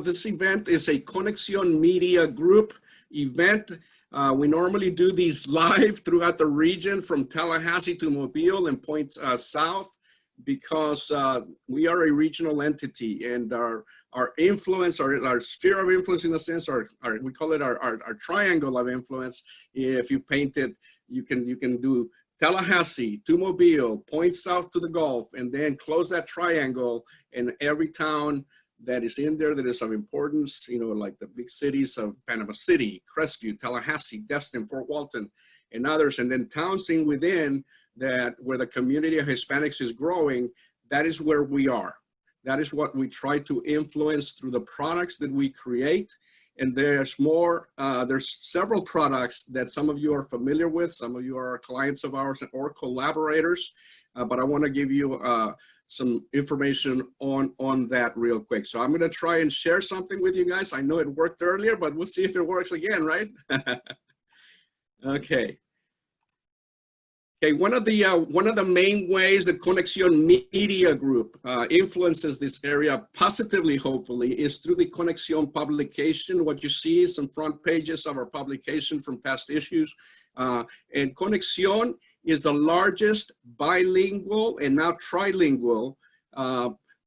this event is a Conexion Media Group event. We normally do these live throughout the region from Tallahassee to Mobile and points south because we are a regional entity, and our influence, our sphere of influence in a sense, we call it our triangle of influence. If you paint it, you can do Tallahassee to Mobile, point south to the Gulf, and then close that triangle, and every town that is in there that is of importance, you know, like the big cities of Panama City, Crestview, Tallahassee, Destin, Fort Walton, and others, and then towns in within that where the community of Hispanics is growing. That is where we are. That is what we try to influence through the products that we create. And there's more, there's several products that some of you are familiar with. Some of you are clients of ours or collaborators, but I want to give you some information on that real quick. So I'm going to try and share something with you guys. I know it worked earlier, but we'll see if it works again, right? Okay. Okay, one of the main ways that Conexion Media Group influences this area positively, hopefully, is through the Conexion publication. What you see is some front pages of our publication from past issues. And Conexion is the largest bilingual and now trilingual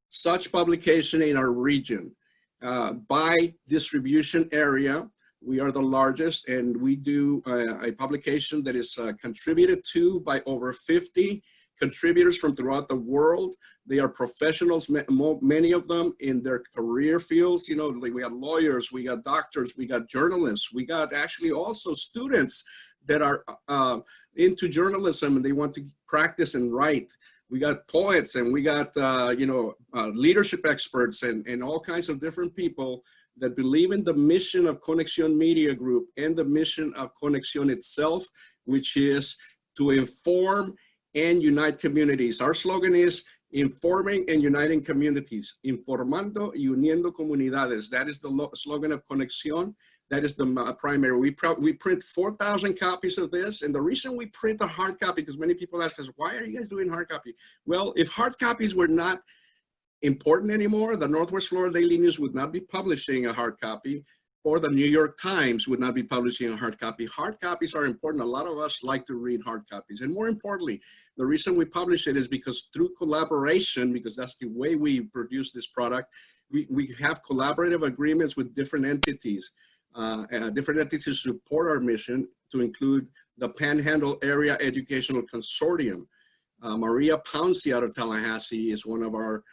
such publication in our region. By distribution area, we are the largest, and we do a publication that is contributed to by over 50 contributors from throughout the world. They are professionals, many of them in their career fields. You know, like we got lawyers, we got doctors, we got journalists, we got actually also students that are into journalism and they want to practice and write. We got poets, and we got leadership experts and all kinds of different people that believe in the mission of Conexion Media Group and the mission of Conexion itself, which is to inform and unite communities. Our slogan is informing and uniting communities, informando y uniendo comunidades. That is the slogan of Conexion. That is the primary. We print 4,000 copies of this. And the reason we print a hard copy, because many people ask us, why are you guys doing hard copy? Well, if hard copies were not important anymore, the Northwest Florida Daily News would not be publishing a hard copy, or the New York Times would not be publishing a hard copy. Hard copies are important. A lot of us like to read hard copies. And more importantly, the reason we publish it is because through collaboration, because that's the way we produce this product, we have collaborative agreements with different entities. Different entities support our mission, to include the Panhandle Area Educational Consortium. Maria Pouncey out of Tallahassee is one of our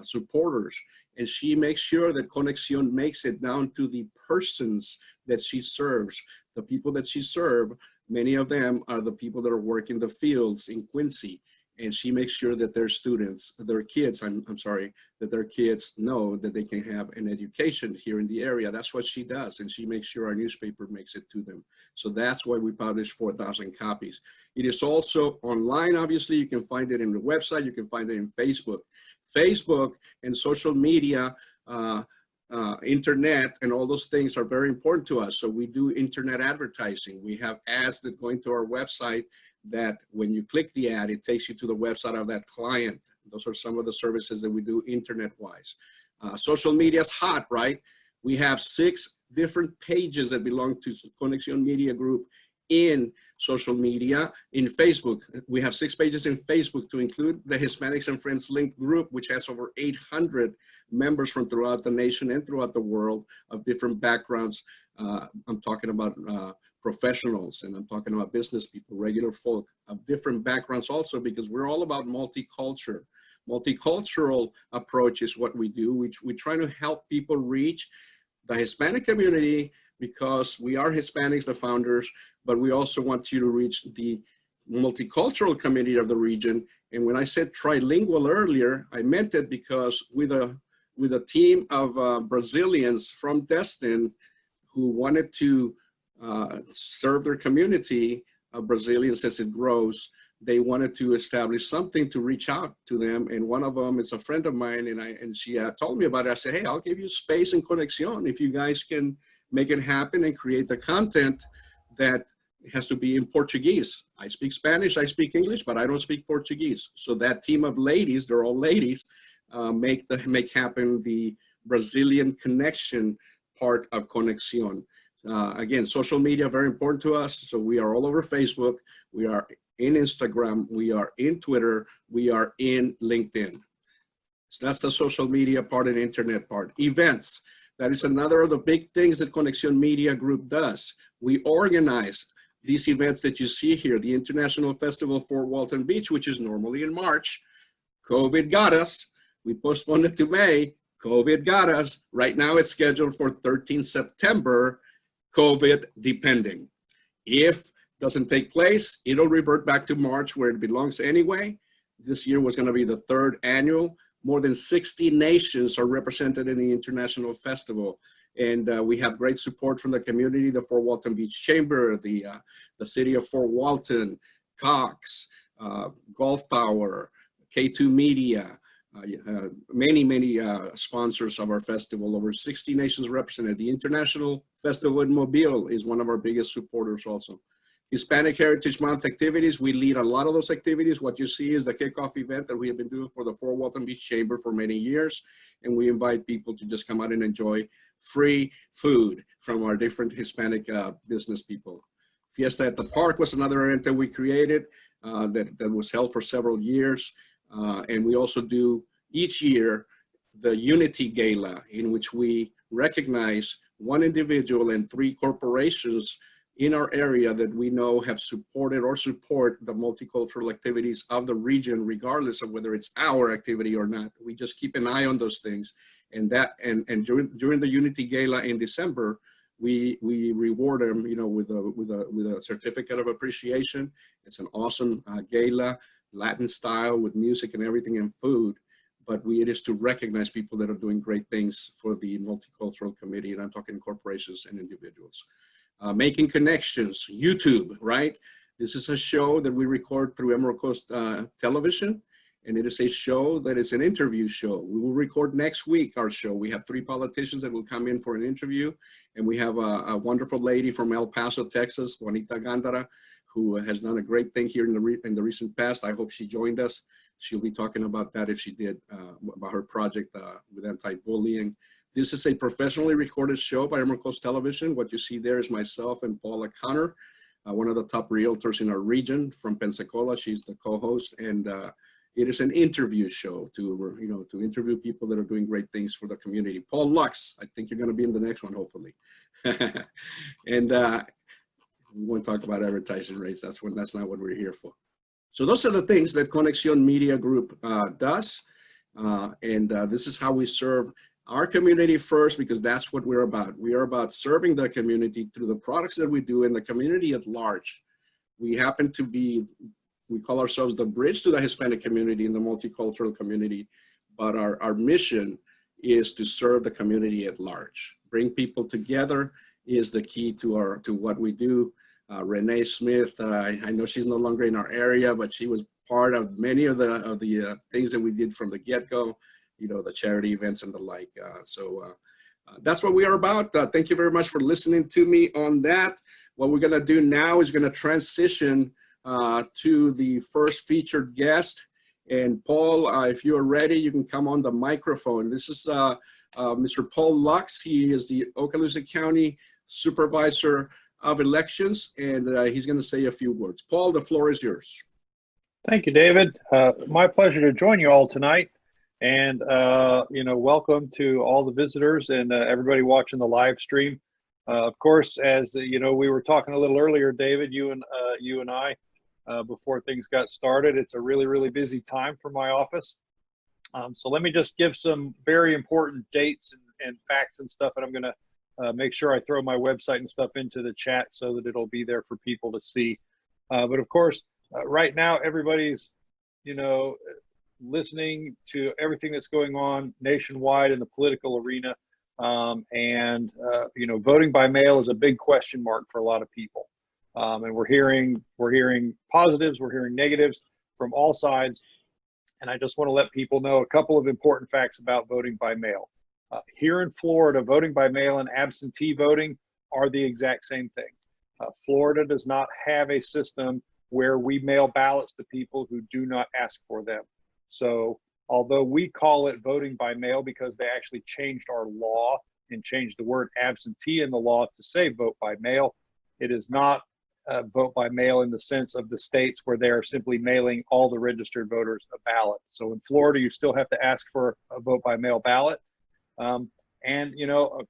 supporters, and she makes sure that Conexion makes it down to the persons that she serves. The people that she serves, many of them are the people that are working the fields in Quincy, and she makes sure that their students, their kids, that their kids know that they can have an education here in the area. That's what she does, and she makes sure our newspaper makes it to them. So that's why we publish 4,000 copies. It is also online, obviously. You can find it in the website. You can find it in Facebook. Facebook and social media, internet, and all those things are very important to us. So we do internet advertising. We have ads that go into our website that when you click the ad, it takes you to the website of that client. Those are some of the services that we do internet-wise. Social media is hot, right? We have 6 different pages that belong to Conexion Media Group in social media. In Facebook, we have 6 pages in Facebook, to include the Hispanics and Friends Link group, which has over 800 members from throughout the nation and throughout the world of different backgrounds. I'm talking about professionals, and I'm talking about business people, regular folk of different backgrounds also, because we're all about multicultural. Multicultural approach is what we do. We try to help people reach the Hispanic community, because we are Hispanics, the founders, but we also want you to reach the multicultural community of the region. And when I said trilingual earlier, I meant it because with a team of Brazilians from Destin who wanted to serve their community of Brazilians as it grows, they wanted to establish something to reach out to them. And one of them is a friend of mine, and she told me about it. I said, hey, I'll give you space in Conexion if you guys can make it happen and create the content that has to be in Portuguese. I speak Spanish, I speak English, but I don't speak Portuguese. So that team of ladies, they're all ladies, make happen the Brazilian connection part of Conexion. Again, social media, very important to us. So we are all over Facebook. We are in Instagram. We are in Twitter. We are in LinkedIn. So that's the social media part and internet part. Events. That is another of the big things that Conexion Media Group does. We organize these events that you see here, the International Festival for Walton Beach, which is normally in March. COVID got us. We postponed it to May. COVID got us. Right now it's scheduled for 13 September, COVID depending. If doesn't take place, it'll revert back to March where it belongs anyway. This year was going to be the third annual. More than 60 nations are represented in the International Festival. And we have great support from the community, the Fort Walton Beach Chamber, the city of Fort Walton, Cox, Gulf Power, K2 Media, many sponsors of our festival, over 60 nations represented. The International Festival in Mobile is one of our biggest supporters also. Hispanic Heritage Month activities, we lead a lot of those activities. What you see is the kickoff event that we have been doing for the Fort Walton Beach Chamber for many years. And we invite people to just come out and enjoy free food from our different Hispanic business people. Fiesta at the Park was another event that we created that was held for several years. And we also do each year the Unity Gala, in which we recognize one individual and 3 corporations in our area that we know have supported or support the multicultural activities of the region, regardless of whether it's our activity or not. We just keep an eye on those things. And during the Unity Gala in December, we reward them, you know, with a certificate of appreciation. It's an awesome gala, Latin style with music and everything and food. But it is to recognize people that are doing great things for the multicultural committee. And I'm talking corporations and individuals. Making Connections, YouTube, right? This is a show that we record through Emerald Coast Television, and it is a show that is an interview show. We will record next week our show. We have 3 politicians that will come in for an interview, and we have a wonderful lady from El Paso, Texas, Juanita Gándara, who has done a great thing here in the recent past. I hope she joined us. She'll be talking about that if she did, about her project with anti-bullying. This is a professionally recorded show by Emerald Coast Television. What you see there is myself and Paula Connor, one of the top realtors in our region from Pensacola. She's the co-host, and it is an interview show to interview people that are doing great things for the community. Paul Lux, I think you're going to be in the next one, hopefully. And we won't talk about advertising rates. That's not what we're here for. So those are the things that Conexion Media Group does, and this is how we serve our community first, because that's what we're about. We are about serving the community through the products that we do and the community at large. We happen to be, we call ourselves the bridge to the Hispanic community and the multicultural community, but our mission is to serve the community at large. Bring people together is the key to what we do. Renee Smith, I know she's no longer in our area, but she was part of many of the things that we did from the get-go. You know, the charity events and the like. So that's what we are about. Thank you very much for listening to me on that. What we're gonna do now is gonna transition to the first featured guest. And Paul, if you are ready, you can come on the microphone. This is Mr. Paul Lux. He is the Okaloosa County Supervisor of Elections, and he's gonna say a few words. Paul, the floor is yours. Thank you, David. My pleasure to join you all tonight. And, welcome to all the visitors and everybody watching the live stream. Of course, as you know, we were talking a little earlier, David, you and I, before things got started. It's a really, really busy time for my office. So let me just give some very important dates and facts and stuff. And I'm going to make sure I throw my website and stuff into the chat so that it'll be there for people to see. But of course, right now, everybody's, listening to everything that's going on nationwide in the political arena. Voting by mail is a big question mark for a lot of people. And we're hearing positives, we're hearing negatives from all sides. And I just want to let people know a couple of important facts about voting by mail. Here in Florida, voting by mail and absentee voting are the exact same thing. Florida does not have a system where we mail ballots to people who do not ask for them. So although we call it voting by mail because they actually changed our law and changed the word absentee in the law to say vote by mail. It is not vote by mail in the sense of the states where they are simply mailing all the registered voters a ballot. So in Florida, you still have to ask for a vote by mail ballot. And you know,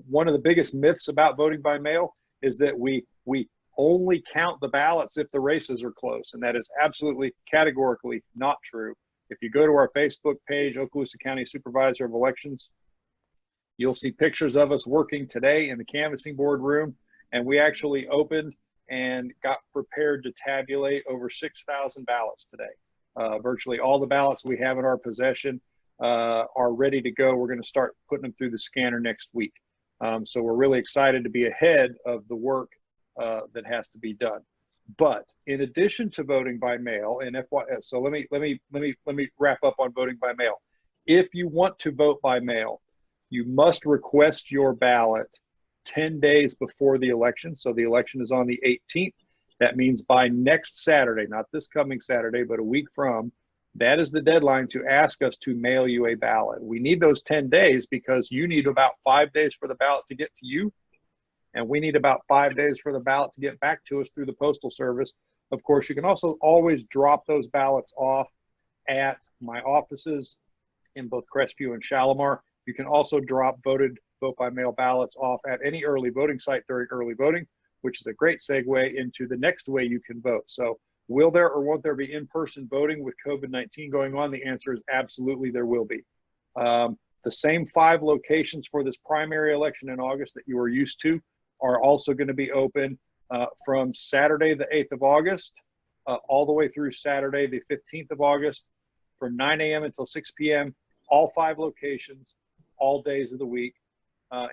one of the biggest myths about voting by mail is that we only count the ballots if the races are close, and that is absolutely categorically not true. If you go to our Facebook page, Okaloosa County Supervisor of Elections, you'll see pictures of us working today in the canvassing board room, and we actually opened and got prepared to tabulate over 6,000 ballots today. Virtually all the ballots we have in our possession are ready to go. We're going to start putting them through the scanner next week. So we're really excited to be ahead of the work that has to be done. But in addition to voting by mail, and so let me wrap up on voting by mail. If you want to vote by mail, you must request your ballot 10 days before the election. So the election is on the 18th. That means by next Saturday, not this coming Saturday, but a week from, that is the deadline to ask us to mail you a ballot. We need those 10 days because you need about 5 days for the ballot to get to you. And we need about 5 days for the ballot to get back to us through the Postal Service. Of course, you can also always drop those ballots off at my offices in both Crestview and Shalimar. You can also drop vote by mail ballots off at any early voting site during early voting, which is a great segue into the next way you can vote. So will there or won't there be in-person voting with COVID-19 going on? The answer is absolutely there will be. The same 5 locations for this primary election in August that you are used to are also going to be open from Saturday, the 8th of August, all the way through Saturday, the 15th of August, from 9 a.m. until 6 p.m., all 5 locations, all days of the week,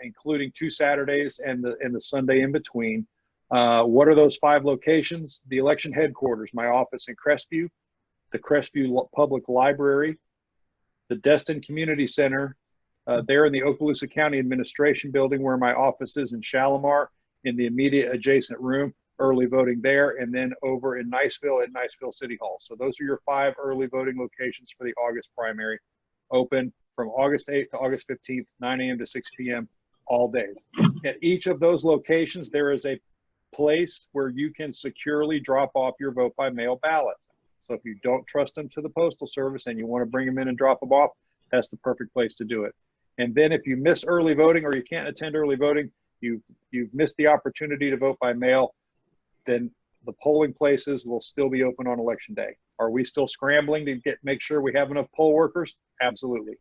including 2 Saturdays and the Sunday in between. What are those 5 locations? The election headquarters, my office in Crestview, the Crestview Public Library, the Destin Community Center, there in the Okaloosa County Administration Building where my office is in Shalimar, in the immediate adjacent room, early voting there, and then over in Niceville at Niceville City Hall. So those are your 5 early voting locations for the August primary, open from August 8th to August 15th, 9 a.m. to 6 p.m., all days. At each of those locations, there is a place where you can securely drop off your vote by mail ballots. So if you don't trust them to the Postal Service and you want to bring them in and drop them off, that's the perfect place to do it. And then if you miss early voting or you can't attend early voting, you've missed the opportunity to vote by mail, then the polling places will still be open on election day. Are we still scrambling to make sure we have enough poll workers? Absolutely.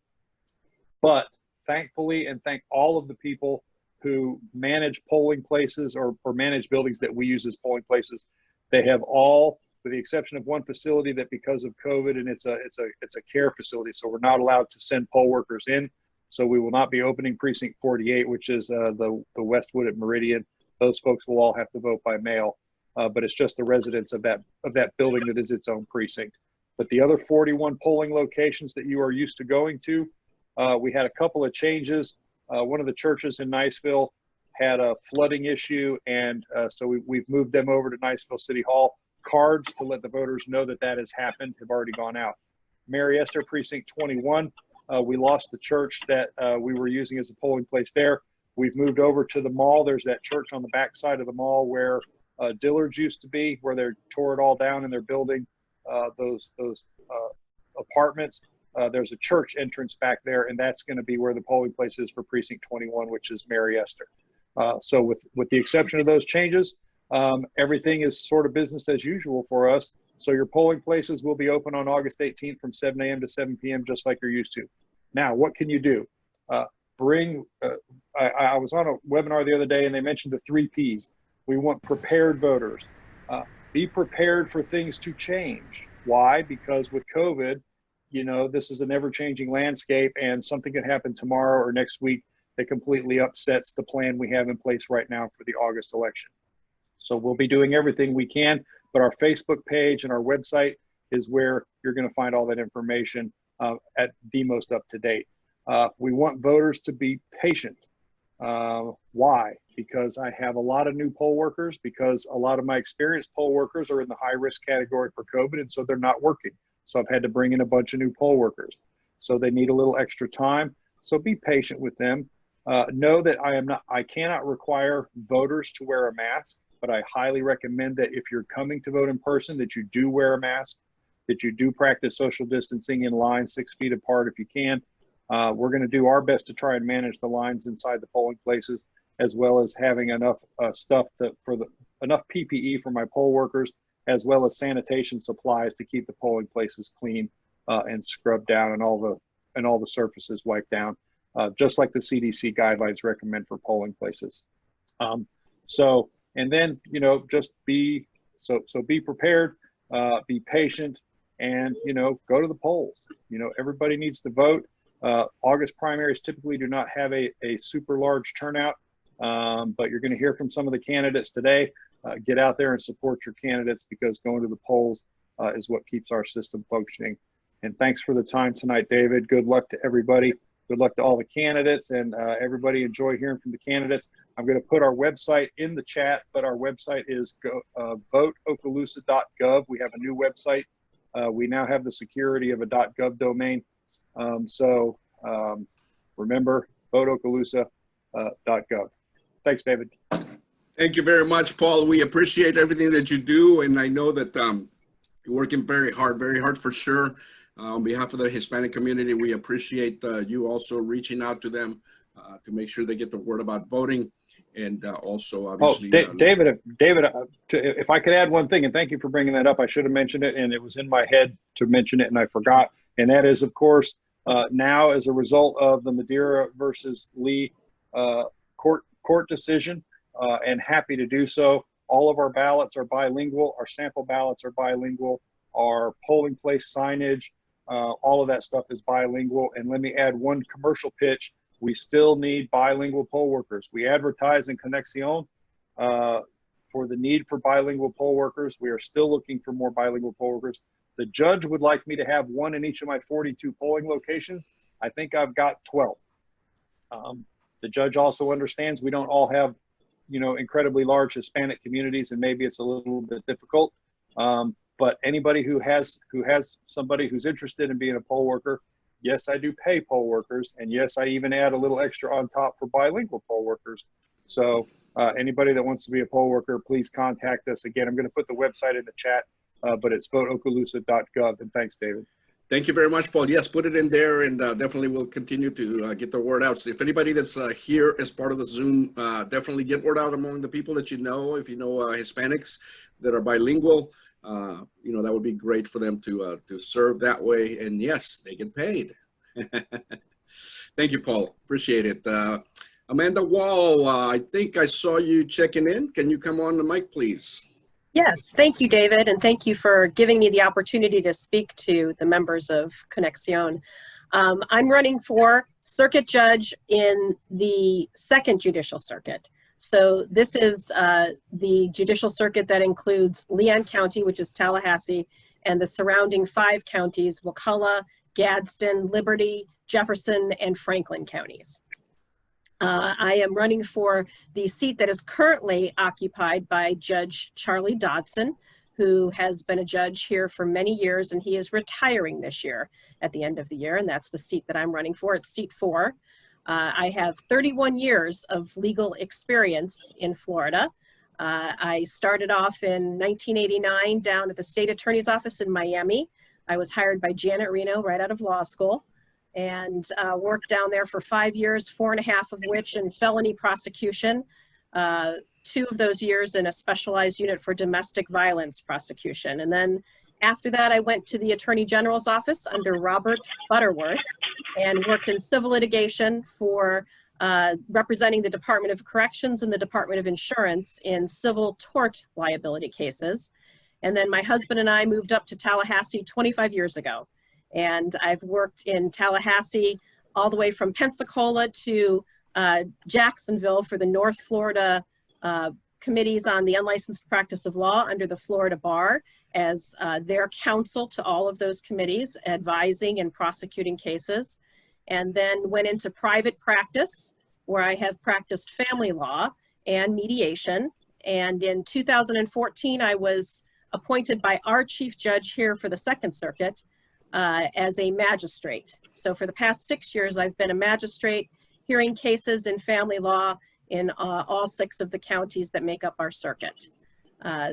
But thankfully, and thank all of the people who manage polling places or manage buildings that we use as polling places, they have all, with the exception of one facility that because of COVID, and it's a care facility, so we're not allowed to send poll workers in. So we will not be opening precinct 48, which is the Westwood at Meridian. Those folks will all have to vote by mail, but it's just the residents of that building that is its own precinct. But the other 41 polling locations that you are used to going to, we had a couple of changes. One of the churches in Niceville had a flooding issue, and so we've moved them over to Niceville City Hall. Cards to let the voters know that that has happened have already gone out. Mary Esther Precinct 21, we lost the church that we were using as a polling place there. We've moved over to the mall. There's that church on the back side of the mall where Dillard's used to be, where they tore it all down and they're building those apartments. There's a church entrance back there, and that's going to be where the polling place is for Precinct 21, which is Mary Esther. So with the exception of those changes, everything is sort of business as usual for us. So your polling places will be open on August 18th from 7 a.m. to 7 p.m. just like you're used to. Now, what can you do? I was on a webinar the other day and they mentioned the 3 Ps. We want prepared voters. Be prepared for things to change. Why? Because with COVID, you know, this is an ever-changing landscape and something could happen tomorrow or next week that completely upsets the plan we have in place right now for the August election. So we'll be doing everything we can, but our Facebook page and our website is where you're going to find all that information at the most up to date. We want voters to be patient. Why? Because I have a lot of new poll workers, because a lot of my experienced poll workers are in the high risk category for COVID, and so they're not working. So I've had to bring in a bunch of new poll workers. so they need a little extra time. So be patient with them. Know that I cannot require voters to wear a mask, but I highly recommend that if you're coming to vote in person, that you do wear a mask, that you do practice social distancing in line 6 feet apart if you can. We're going to do our best to try and manage the lines inside the polling places, as well as having enough stuff enough PPE for my poll workers, as well as sanitation supplies to keep the polling places clean and scrubbed down, and all the surfaces wiped down, just like the CDC guidelines recommend for polling places. And then, you know, just be prepared, be patient, and, you know, go to the polls. You know, everybody needs to vote. August primaries typically do not have a super large turnout, but you're going to hear from some of the candidates today. Get out there and support your candidates, because going to the polls is what keeps our system functioning. And thanks for the time tonight, David. Good luck to everybody. Good luck to all the candidates, and everybody enjoy hearing from the candidates. I'm going to put our website in the chat, but our website is voteokaloosa.gov. We have a new website. We now have the security of a .gov domain. Remember, voteokaloosa.gov. Thanks, David. Thank you very much, Paul. We appreciate everything that you do, and I know that you're working very hard for sure. On behalf of the Hispanic community, we appreciate you also reaching out to them to make sure they get the word about voting, and also obviously. David, if I could add one thing, and thank you for bringing that up. I should have mentioned it, and it was in my head to mention it, and I forgot. And that is, of course, now as a result of the Madeira versus Lee court decision, and happy to do so. All of our ballots are bilingual. Our sample ballots are bilingual. Our polling place signage, all of that stuff is bilingual. And let me add one commercial pitch. We still need bilingual poll workers. We advertise in Conexion for the need for bilingual poll workers. We are still looking for more bilingual poll workers. The judge would like me to have one in each of my 42 polling locations. I think I've got 12. The judge also understands we don't all have, you know, incredibly large Hispanic communities, and maybe it's a little bit difficult. But anybody who has somebody who's interested in being a poll worker, yes, I do pay poll workers, and yes, I even add a little extra on top for bilingual poll workers. So anybody that wants to be a poll worker, please contact us. Again, I'm going to put the website in the chat, but it's voteokaloosa.gov. And thanks, David. Thank you very much, Paul. Yes, put it in there, and definitely we'll continue to get the word out. So if anybody that's here as part of the Zoom, definitely get word out among the people that you know. If you know Hispanics that are bilingual, you know, that would be great for them to serve that way. And yes, they get paid. Thank you, Paul. Appreciate it. Amanda Wall, I think I saw you checking in. Can you come on the mic, please? Yes, thank you, David, and thank you for giving me the opportunity to speak to the members of Conexion. I'm running for circuit judge in the 2nd Judicial Circuit. So this is the judicial circuit that includes Leon County, which is Tallahassee, and the surrounding 5 counties, Wakulla, Gadsden, Liberty, Jefferson, and Franklin counties. I am running for the seat that is currently occupied by Judge Charlie Dodson, who has been a judge here for many years, and he is retiring this year at the end of the year, and that's the seat that I'm running for. It's seat 4. I have 31 years of legal experience in Florida. I started off in 1989 down at the state attorney's office in Miami. I was hired by Janet Reno right out of law school, and worked down there for 5 years, 4.5 of which in felony prosecution, 2 of those years in a specialized unit for domestic violence prosecution. And then after that, I went to the Attorney General's office under Robert Butterworth and worked in civil litigation for representing the Department of Corrections and the Department of Insurance in civil tort liability cases. And then my husband and I moved up to Tallahassee 25 years ago. And I've worked in Tallahassee all the way from Pensacola to Jacksonville for the North Florida committees on the unlicensed practice of law under the Florida Bar as their counsel to all of those committees, advising and prosecuting cases. And then went into private practice, where I have practiced family law and mediation. And in 2014, I was appointed by our chief judge here for the 2nd Circuit as a magistrate. So for the past 6 years, I've been a magistrate hearing cases in family law in all 6 of the counties that make up our circuit.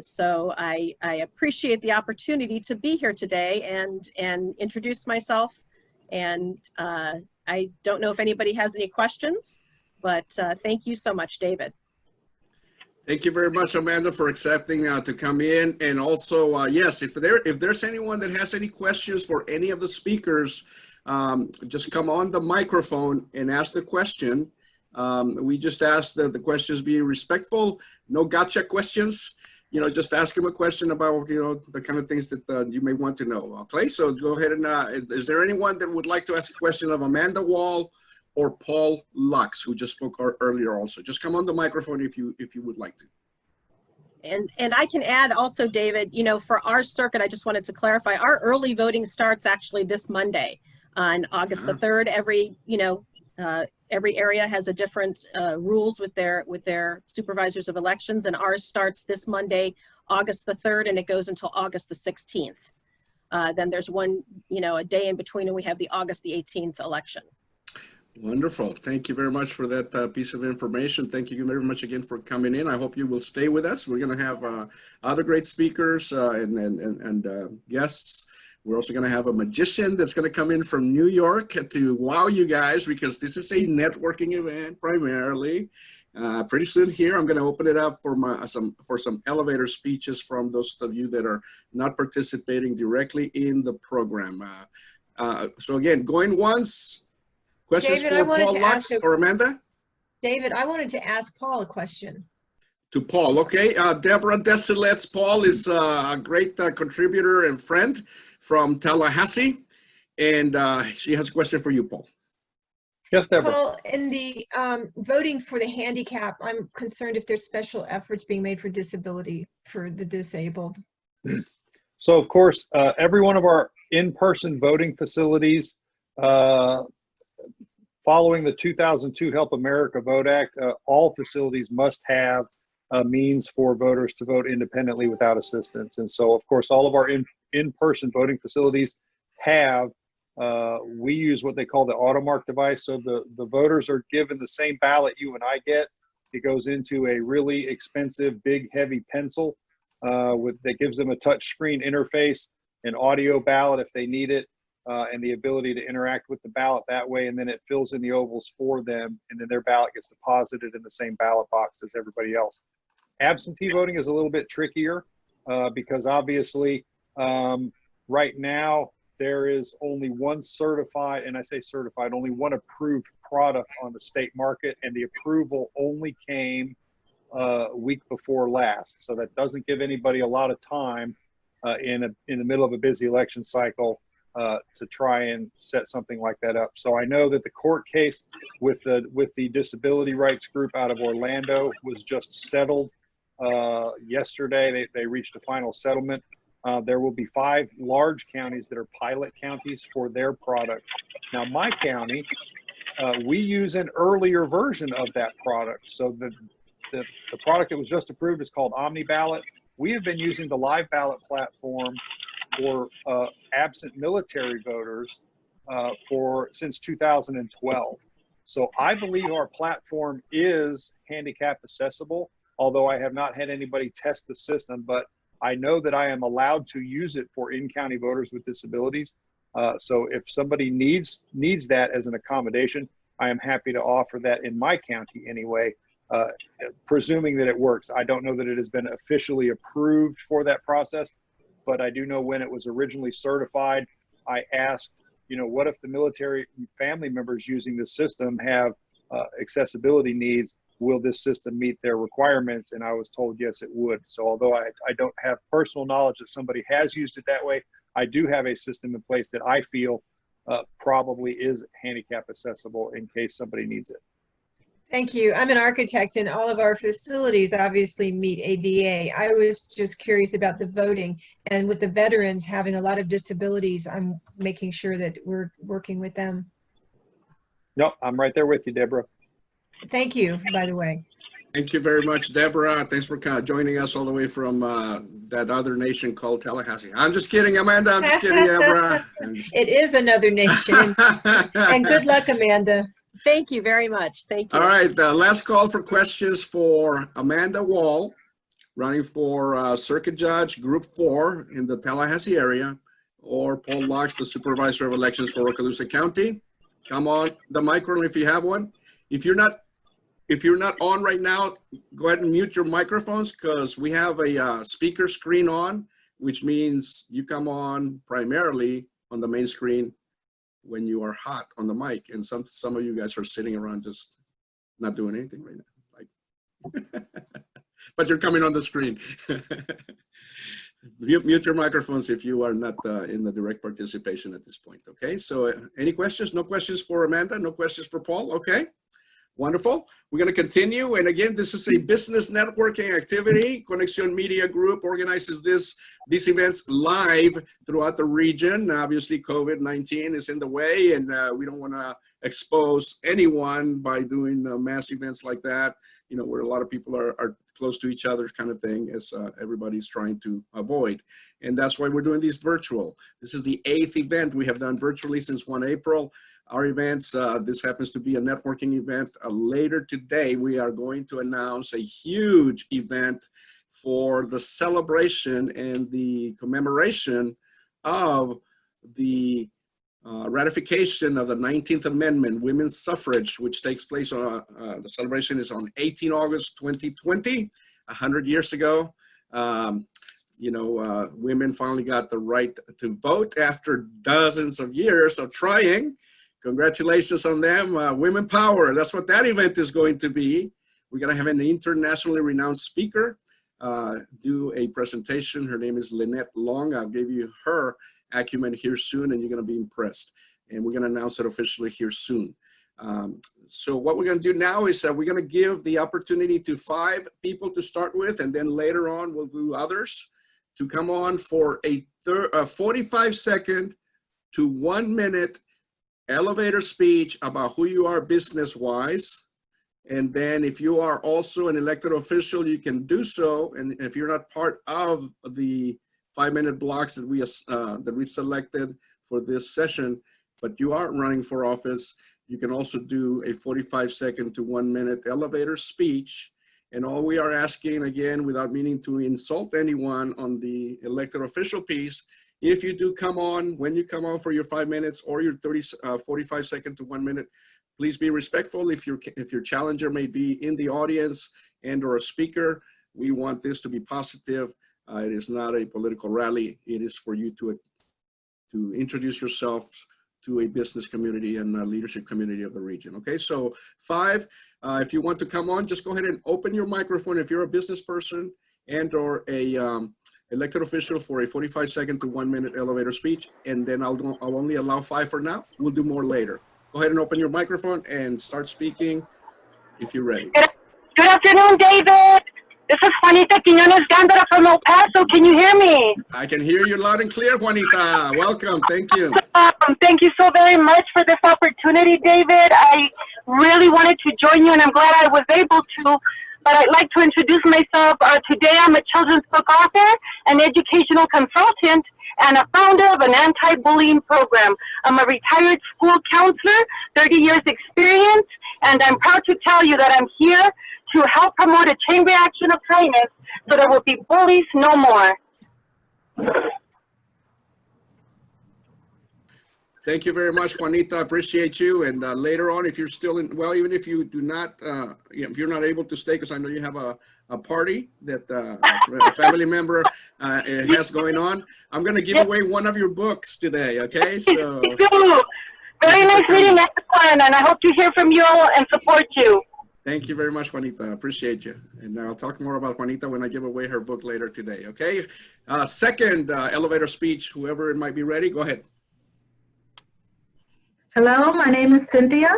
So I appreciate the opportunity to be here today and introduce myself. And I don't know if anybody has any questions, but thank you so much, David. Thank you very much, Amanda, for accepting to come in. And also, yes, if there's anyone that has any questions for any of the speakers, just come on the microphone and ask the question. We just ask that the questions be respectful, no gotcha questions. Just ask him a question about, the kind of things that you may want to know. Okay, so go ahead and, is there anyone that would like to ask a question of Amanda Wall or Paul Lux, who just spoke earlier also? Just come on the microphone if you would like to. And I can add also, David, for our circuit, I just wanted to clarify, our early voting starts actually this Monday on August the 3rd. Every area has a different rules with their supervisors of elections, and ours starts this Monday, August the 3rd, and it goes until August the 16th. Then there's one, a day in between, and we have the August the 18th election. Wonderful. Thank you very much for that piece of information. Thank you very much again for coming in. I hope you will stay with us. We're going to have other great speakers and guests. We're also going to have a magician that's going to come in from New York to wow you guys, because this is a networking event primarily. Pretty soon here, I'm going to open it up for some elevator speeches from those of you that are not participating directly in the program. So again, going once. Questions David, for Paul Lux or Amanda? David, I wanted to ask Paul a question. To Paul, okay. Deborah Desilets. Paul is a great contributor and friend from Tallahassee, and she has a question for you, Paul. Yes, Deborah. Paul, in the voting for the handicap, I'm concerned if there's special efforts being made for disability, for the disabled. So, of course, every one of our in-person voting facilities, following the 2002 Help America Vote Act, all facilities must have a means for voters to vote independently without assistance. And so, of course, all of our in-person voting facilities have, we use what they call the AutoMark device. So the voters are given the same ballot you and I get. It goes into a really expensive, big, heavy pencil that gives them a touch screen interface, an audio ballot if they need it, and the ability to interact with the ballot that way, and then it fills in the ovals for them, and then their ballot gets deposited in the same ballot box as everybody else. Absentee voting is a little bit trickier because obviously right now there is only one certified, and I say certified, only one approved product on the state market, and the approval only came week before last. So that doesn't give anybody a lot of time in the middle of a busy election cycle to try and set something like that up. So I know that the court case with the disability rights group out of Orlando was just settled yesterday. They reached a final settlement. There will be 5 large counties that are pilot counties for their product. Now, my county, we use an earlier version of that product. So the product that was just approved is called OmniBallot. We have been using the live ballot platform for absent military voters since 2012. So I believe our platform is handicap accessible, although I have not had anybody test the system, but I know that I am allowed to use it for in-county voters with disabilities. So if somebody needs that as an accommodation, I am happy to offer that in my county anyway, presuming that it works. I don't know that it has been officially approved for that process, but I do know when it was originally certified, I asked, what if the military family members using this system have accessibility needs? Will this system meet their requirements? And I was told, yes, it would. So although I don't have personal knowledge that somebody has used it that way, I do have a system in place that I feel probably is handicap accessible in case somebody needs it. Thank you. I'm an architect, and all of our facilities obviously meet ADA. I was just curious about the voting, and with the veterans having a lot of disabilities, I'm making sure that we're working with them. No, I'm right there with you, Deborah. Thank you, by the way. Thank you very much, Deborah. Thanks for joining us all the way from that other nation called Tallahassee. I'm just kidding, Amanda. I'm just kidding, Deborah. It is another nation. And good luck, Amanda. Thank you very much. Thank you. All right, last call for questions for Amanda Wall, running for Circuit Judge Group 4 in the Tallahassee area, or Paul Locks, the Supervisor of Elections for Okaloosa County. Come on the microphone if you have one. If you're not on right now, go ahead and mute your microphones, because we have a speaker screen on, which means you come on primarily on the main screen when you are hot on the mic. And some of you guys are sitting around just not doing anything right now. Like, but you're coming on the screen. Mute your microphones if you are not in the direct participation at this point. Okay, so any questions? No questions for Amanda? No questions for Paul? Okay. Wonderful. We're going to continue. And again, this is a business networking activity. Conexion Media Group organizes these events live throughout the region. Obviously, COVID-19 is in the way, and we don't want to expose anyone by doing mass events like that, you know, where a lot of people are close to each other kind of thing, as everybody's trying to avoid. And that's why we're doing these virtual. This is the 8th event we have done virtually since 1 April. Our events, this happens to be a networking event. Later today, we are going to announce a huge event for the celebration and the commemoration of the ratification of the 19th Amendment, women's suffrage, which takes place on, the celebration is on 18 August 2020, 100 years ago. You know, women finally got the right to vote after dozens of years of trying. Congratulations on them. Women Power, that's what that event is going to be. We're going to have an internationally renowned speaker do a presentation. Her name is Lynette Long. I'll give you her acumen here soon, and you're going to be impressed. And we're going to announce it officially here soon. So what we're going to do now is we're going to give the opportunity to 5 people to start with, and then later on we'll do others to come on for a 45-second to 1 minute elevator speech about who you are business-wise. And then if you are also an elected official, you can do so. And if you're not part of the 5-minute blocks that we selected for this session, but you are running for office, you can also do a 45-second to 1 minute elevator speech. And all we are asking, again, without meaning to insult anyone on the elected official piece, if you do come on, when you come on for your 5 minutes or your 45-second to 1 minute, please be respectful. If your challenger may be in the audience and or a speaker, we want this to be positive. It is not a political rally. It is for you to introduce yourselves to a business community and a leadership community of the region. Okay, so 5, if you want to come on, just go ahead and open your microphone if you're a business person and or a elected official for a 45-second to 1 minute elevator speech, and then I'll only allow 5 for now. We'll do more later. Go ahead and open your microphone and start speaking if you're ready. Good afternoon, David. This is Juanita Quiñones-Gándara from El Paso. Can you hear me? I can hear you loud and clear, Juanita. Welcome. Thank you. Thank you so very much for this opportunity, David. I really wanted to join you, and I'm glad I was able to. But I'd like to introduce myself. Today I'm a children's book author, an educational consultant, and a founder of an anti-bullying program. I'm a retired school counselor, 30 years experience, and I'm proud to tell you that I'm here to help promote a chain reaction of kindness so there will be bullies no more. Thank you very much, Juanita. I appreciate you. And later on, if you're still in, well, even if you do not, if you're not able to stay, because I know you have a party that a family member has going on, I'm going to give away one of your books today. Okay, so very nice meeting everyone, and I hope to hear from you all and support you. Thank you very much, Juanita. I appreciate you. And I'll talk more about Juanita when I give away her book later today. Okay. Second elevator speech, whoever might be ready, go ahead. Hello, my name is Cynthia.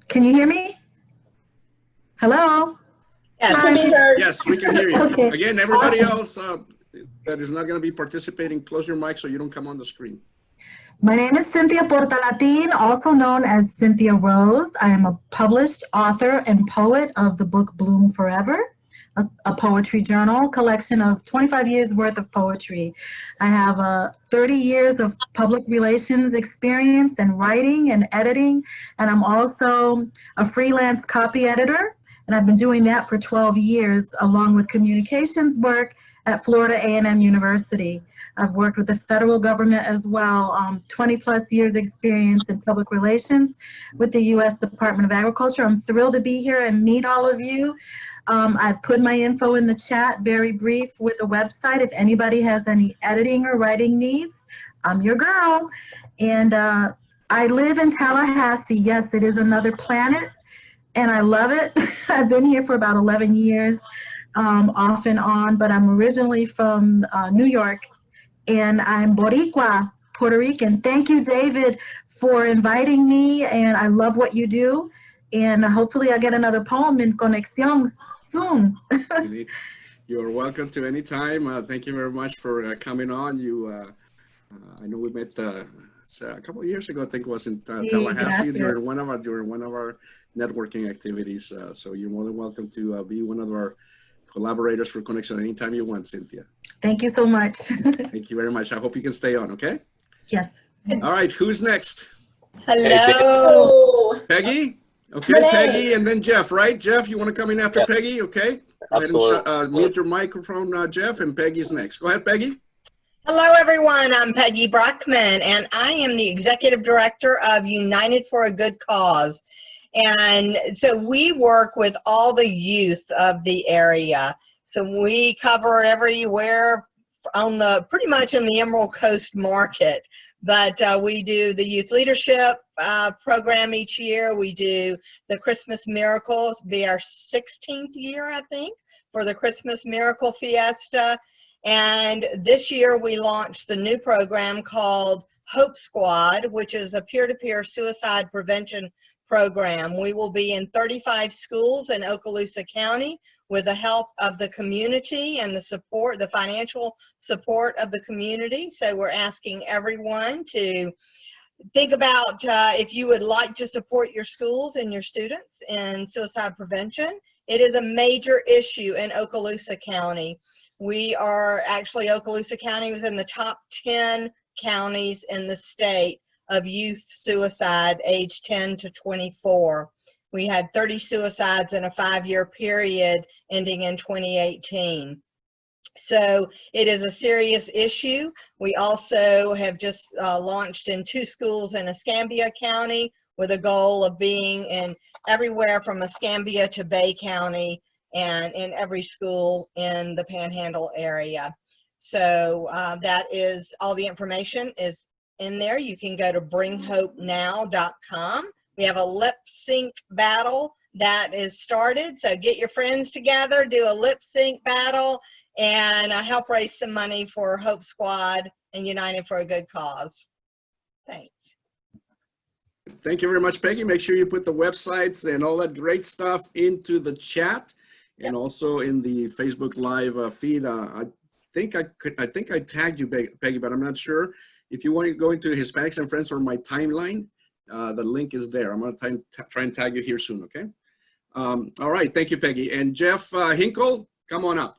Can you hear me? Hello? Yes, we can hear you. Okay. Again, everybody else that is not going to be participating, close your mic so you don't come on the screen. My name is Cynthia Portalatin, also known as Cynthia Rose. I am a published author and poet of the book Bloom Forever, a poetry journal collection of 25 years worth of poetry. I have 30 years of public relations experience in writing and editing, and I'm also a freelance copy editor, and I've been doing that for 12 years along with communications work at Florida A&M University. I've worked with the federal government as well, 20 plus years experience in public relations with the U.S. Department of Agriculture. I'm thrilled to be here and meet all of you. I've put my info in the chat, very brief, with the website. If anybody has any editing or writing needs, I'm your girl. And I live in Tallahassee. Yes, it is another planet, and I love it. I've been here for about 11 years, off and on, but I'm originally from New York, and I'm Boricua, Puerto Rican. Thank you, David, for inviting me, and I love what you do. And hopefully I get another poem in Conexión soon. You're welcome to any time. Thank you very much for coming on. I know we met a couple of years ago. I think it was in Tallahassee during one of our networking activities. So you're more than welcome to be one of our collaborators for Conexión anytime you want, Cynthia. Thank you so much. Thank you very much. I hope you can stay on, okay? Yes. All right, who's next? Hello. Peggy? Okay, Peggy, and then Jeff, right? Jeff, you want to come in after Peggy? Okay. Go Absolutely. ahead and mute your microphone, Jeff, and Peggy's next. Go ahead, Peggy. Hello, everyone. I'm Peggy Brockman, and I am the Executive Director of United for a Good Cause. And so we work with all the youth of the area. So we cover everywhere on pretty much in the Emerald Coast market. But we do the Youth Leadership program each year. We do the Christmas Miracle. It'll be our 16th year, I think, for the Christmas Miracle Fiesta. And this year we launched the new program called Hope Squad, which is a peer-to-peer suicide prevention program. We will be in 35 schools in Okaloosa County with the help of the community and the financial support of the community. So we're asking everyone to think about if you would like to support your schools and your students in suicide prevention. It is a major issue in Okaloosa County. Okaloosa County was in the top 10 counties in the state of youth suicide age 10 to 24. We had 30 suicides in a 5-year period ending in 2018. So it is a serious issue. We also have just launched in 2 schools in Escambia County with a goal of being in everywhere from Escambia to Bay County and in every school in the Panhandle area. So that is all the information is in there. You can go to bringhopenow.com. We have a lip sync battle that is started. So get your friends together, do a lip sync battle, and help raise some money for Hope Squad and United for a Good Cause. Thanks. Thank you very much, Peggy. Make sure you put the websites and all that great stuff into the chat and also in the Facebook Live feed. I think I tagged you, Peggy, but I'm not sure. If you want to go into Hispanics and Friends or my timeline, the link is there. I'm going to try and tag you here soon, okay? All right, thank you, Peggy. And Jeff Hinkle, come on up.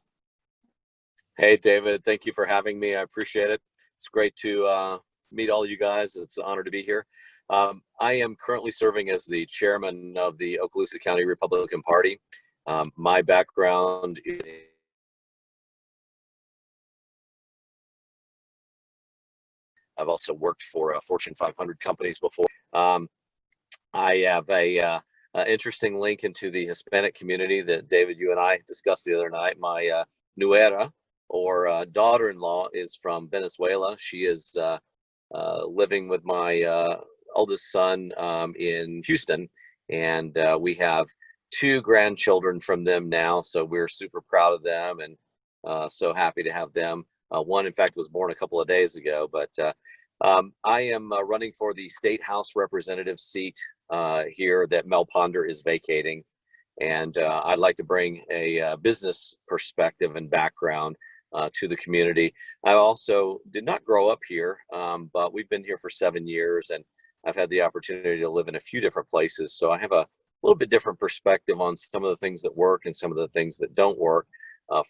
Hey, David, thank you for having me. I appreciate it. It's great to meet all you guys. It's an honor to be here. I am currently serving as the chairman of the Okaloosa County Republican Party. My background is I've also worked for Fortune 500 companies before. I have a interesting link into the Hispanic community that David, you and I discussed the other night. My nuera, or daughter-in-law, is from Venezuela. She is living with my oldest son in Houston, and we have 2 grandchildren from them now, so we're super proud of them and so happy to have them. One, in fact, was born a couple of days ago, but I am running for the State House Representative seat here that Mel Ponder is vacating, and I'd like to bring a business perspective and background. to the community. I also did not grow up here, but we've been here for 7 years, and I've had the opportunity to live in a few different places. So I have a little bit different perspective on some of the things that work and some of the things that don't work,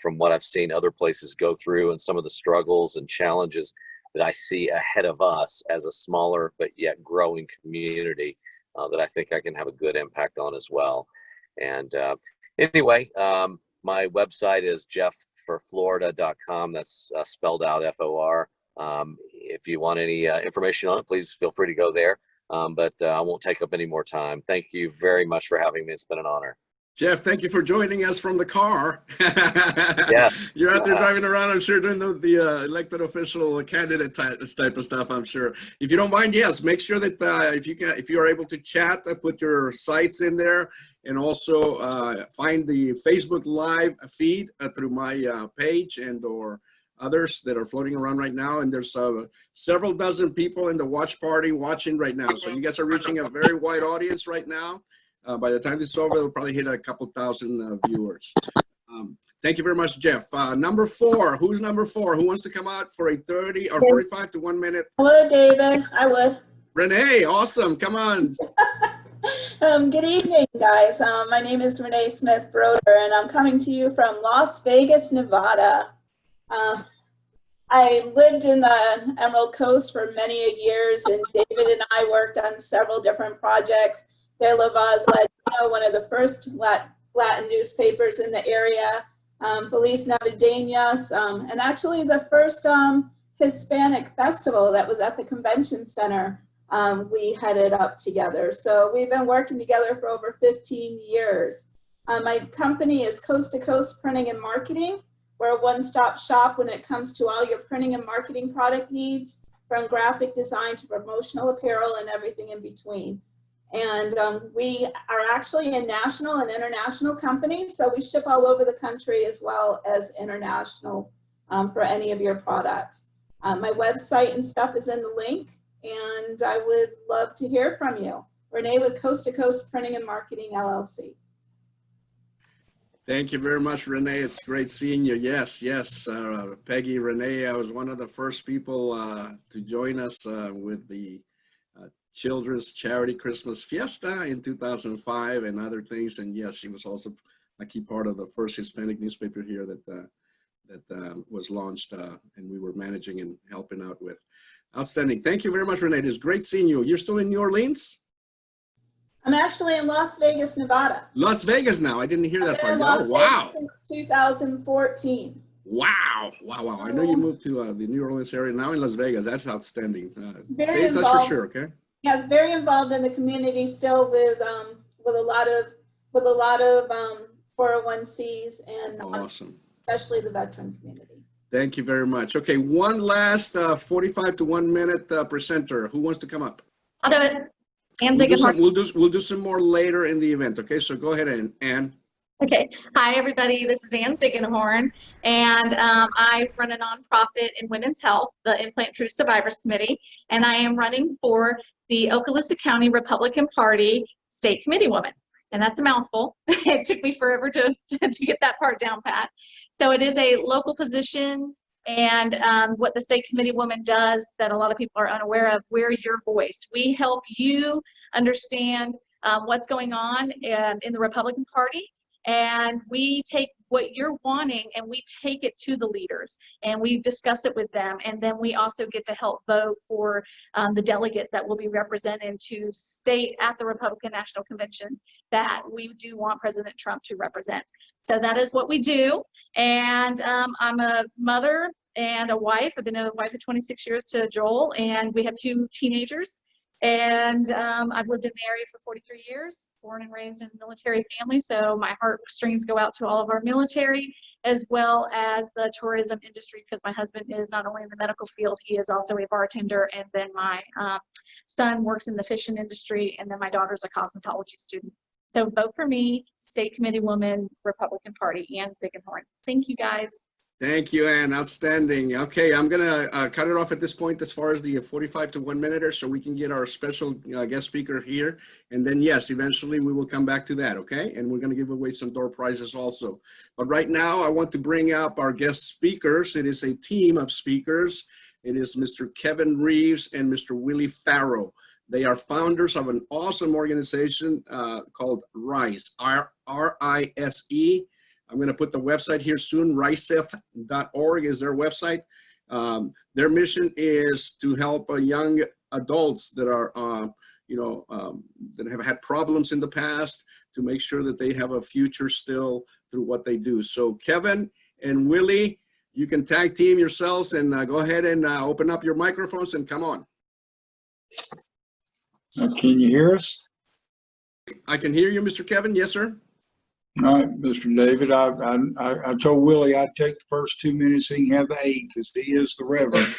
from what I've seen other places go through and some of the struggles and challenges that I see ahead of us as a smaller but yet growing community, that I think I can have a good impact on as well. And anyway, my website is jeffforflorida.com. That's spelled out FOR. If you want any information on it, please feel free to go there. But I won't take up any more time. Thank you very much for having me. It's been an honor. Jeff, thank you for joining us from the car. Yes. You're out there driving around, I'm sure, doing the elected official candidate type of stuff, I'm sure. If you don't mind, yes, make sure that if you are able to chat, put your sites in there, and also find the Facebook Live feed through my page and or others that are floating around right now. And there's several dozen people in the watch party watching right now. So you guys are reaching a very wide audience right now. By the time this is over, it'll probably hit a couple thousand viewers. Thank you very much, Jeff. Number 4, who's number 4? Who wants to come out for a 30 or 45 to 1 minute? Hello, David. I would. Renee, awesome. Come on. Good evening, guys. My name is Renee Smith Broder, and I'm coming to you from Las Vegas, Nevada. I lived in the Emerald Coast for many years, and David and I worked on several different projects. De La Voz Latino, one of the first Latin newspapers in the area, Feliz Navideñas, and actually the first Hispanic festival that was at the convention center, we headed up together. So we've been working together for over 15 years. My company is Coast to Coast Printing and Marketing. We're a one-stop shop when it comes to all your printing and marketing product needs, from graphic design to promotional apparel and everything in between. And we are actually a national and international company, so we ship all over the country as well as international for any of your products. My website and stuff is in the link, and I would love to hear from you. Renee with Coast to Coast Printing and Marketing, LLC. Thank you very much, Renee. It's great seeing you. Yes, yes. Peggy, Renee, I was one of the first people to join us with the Children's Charity Christmas Fiesta in 2005 and other things. And yes, she was also a key part of the first Hispanic newspaper here that was launched and we were managing and helping out with. Outstanding. Thank you very much, Renee. It is great seeing you. You're still in New Orleans? I'm actually in Las Vegas, Nevada. Las Vegas now. I didn't hear that part. Las Oh, wow. Vegas since 2014. Wow. Wow, wow. I know you moved to the New Orleans area, now in Las Vegas. That's outstanding. Stay in touch for sure, okay? Yes, very involved in the community still with a lot of 401cs and awesome, especially the veteran community. Thank you very much. Okay, one last 45 to 1 minute presenter. Who wants to come up? I'll do it. Ann We'll do some more later in the event. Okay, so go ahead, Ann. Okay. Hi, everybody. This is Ann Ziegenhorn, and I run a nonprofit in women's health, the Implant Truth Survivors Committee, and I am running for the Okaloosa County Republican Party State Committee Woman. And that's a mouthful. It took me forever to get that part down pat. So it is a local position, and what the State Committee Woman does that a lot of people are unaware of, we're your voice. We help you understand what's going on in the Republican Party, and we take what you're wanting and we take it to the leaders and we discuss it with them, and then we also get to help vote for the delegates that will be represented to state at the Republican National Convention that we do want President Trump to represent. So that is what we do, and I'm a mother and a wife. I've been a wife for 26 years to Joel, and we have 2 teenagers, and I've lived in the area for 43 years. Born and raised in a military family, so my heartstrings go out to all of our military as well as the tourism industry, because my husband is not only in the medical field, he is also a bartender, and then my son works in the fishing industry, and then my daughter's a cosmetology student. So vote for me, State Committee Woman, Republican Party, Ann Ziegenhorn. Thank you, guys. Thank you, Ann. Outstanding. Okay, I'm gonna cut it off at this point as far as the 45 to 1 minute, so we can get our special guest speaker here. And then yes, eventually we will come back to that, okay? And we're gonna give away some door prizes also. But right now I want to bring up our guest speakers. It is a team of speakers. It is Mr. Kevin Reeves and Mr. Willie Farrow. They are founders of an awesome organization called RISE, R-I-S-E. I'm going to put the website here soon. riseth.org is their website. Their mission is to help young adults that are, that have had problems in the past, to make sure that they have a future still through what they do. So Kevin and Willie, you can tag team yourselves and go ahead and open up your microphones and come on. Can you hear us? I can hear you, Mr. Kevin. Yes, sir. All right, Mr. David, I told Willie I'd take the first 2 minutes, he can have the 8 because he is the Reverend.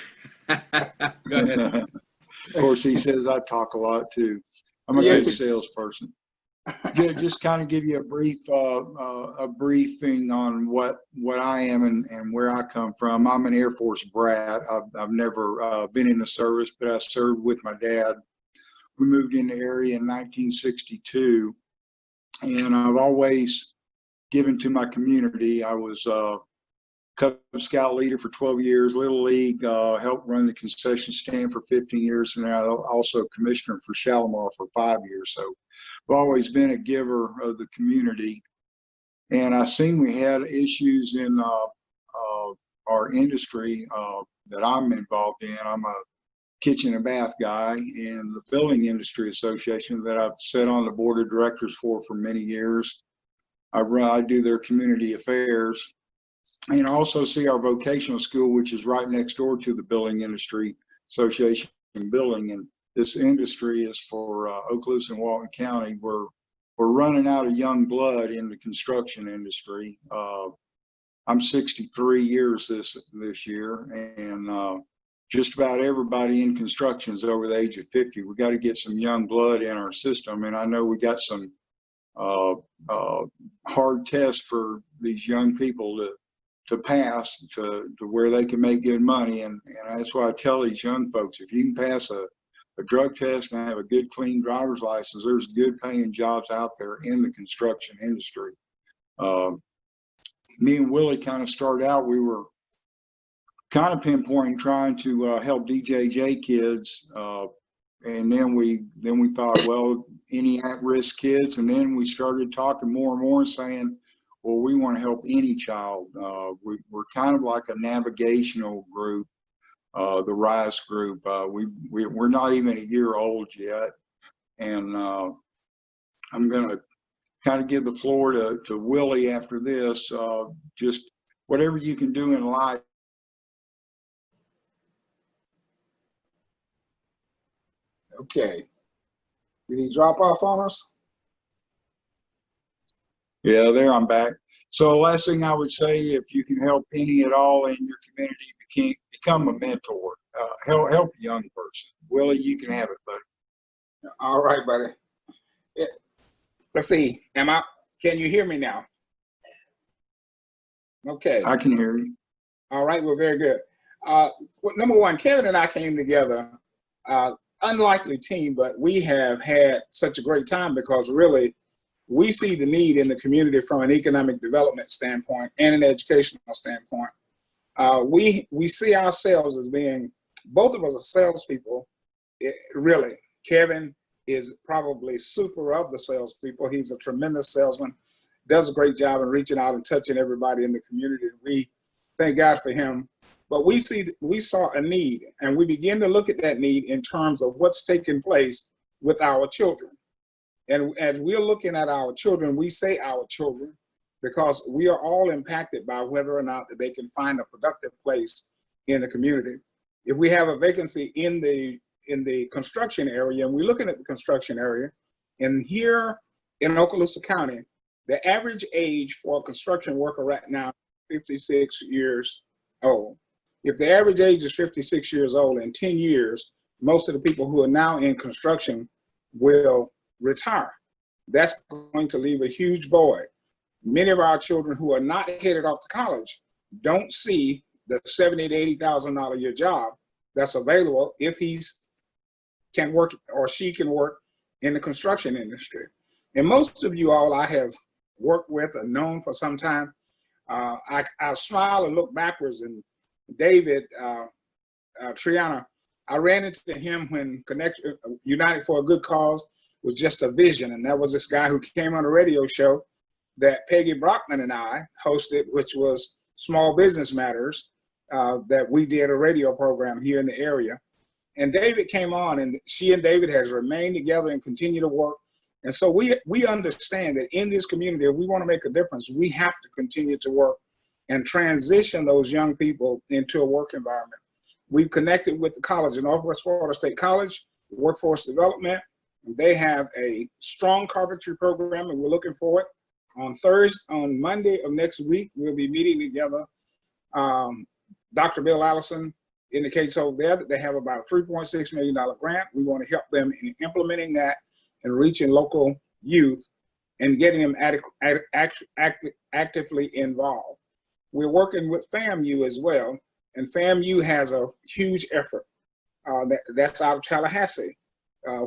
Go ahead. Of course, he says I talk a lot too. I'm a good salesperson. Just kind of give you a briefing on what I am and where I come from. I'm an Air Force brat. I've never been in the service, but I served with my dad. We moved in the area in 1962. And I've always given to my community. I was a Cub Scout leader for 12 years, Little League, helped run the concession stand for 15 years, and I also commissioner for Shalimar for 5 years. So I've always been a giver of the community. And I seen we had issues in our industry that I'm involved in. I'm a kitchen and bath guy in the Building Industry Association that I've sat on the board of directors for many years. I do their community affairs, and I also see our vocational school, which is right next door to the Building Industry Association building. And this industry is for Okaloosa and Walton County. We're running out of young blood in the construction industry. I'm 63 years this year, and just about everybody in construction is over the age of 50. We got to get some young blood in our system. And I know we got some hard tests for these young people to pass to where they can make good money. And that's why I tell these young folks, if you can pass a drug test and have a good, clean driver's license, there's good paying jobs out there in the construction industry. Me and Willie kind of started out, we were kind of pinpointing trying to help DJJ kids, and then we thought, well, any at-risk kids, and then we started talking more and more, saying, well, we want to help any child. We're kind of like a navigational group, the RISE group. We're not even a year old yet, and I'm going to kind of give the floor to Willie after this. Just whatever you can do in life. Okay. Did he drop off on us? Yeah, there I'm back. So last thing I would say, if you can help any at all in your community, become a mentor. Help a young person. Willie, you can have it, buddy. All right, buddy. Let's see. Can you hear me now? Okay. I can hear you. All right, well, very good. Number one, Kevin and I came together, unlikely team, but we have had such a great time because really we see the need in the community from an economic development standpoint and an educational standpoint. We see ourselves as being, both of us are salespeople, really. Kevin is probably super of the salespeople. He's a tremendous salesman, does a great job in reaching out and touching everybody in the community. We thank God for him. But we saw a need, and we begin to look at that need in terms of what's taking place with our children. And as we're looking at our children, we say our children because we are all impacted by whether or not that they can find a productive place in the community. If we have a vacancy in the construction area, and we're looking at the construction area, and here in Okaloosa County, the average age for a construction worker right now is 56 years old. If the average age is 56 years old, in 10 years, most of the people who are now in construction will retire. That's going to leave a huge void. Many of our children who are not headed off to college don't see the $70,000 to $80,000 a year job that's available if he's can work or she can work in the construction industry. And most of you all I have worked with and known for some time. I smile and look backwards, and David Triana, I ran into him when United for a Good Cause was just a vision. And that was this guy who came on a radio show that Peggy Brockman and I hosted, which was Small Business Matters, that we did a radio program here in the area. And David came on, and she and David has remained together and continue to work. And so we understand that in this community, if we want to make a difference, we have to continue to work and transition those young people into a work environment. We've connected with the college, Northwest Florida State College, Workforce Development. They have a strong carpentry program, and we're looking for it. On Monday of next week, we'll be meeting together. Dr. Bill Allison indicates over there that they have about a $3.6 million grant. We want to help them in implementing that and reaching local youth and getting them actively involved. We're working with FAMU as well, and FAMU has a huge effort that's out of Tallahassee,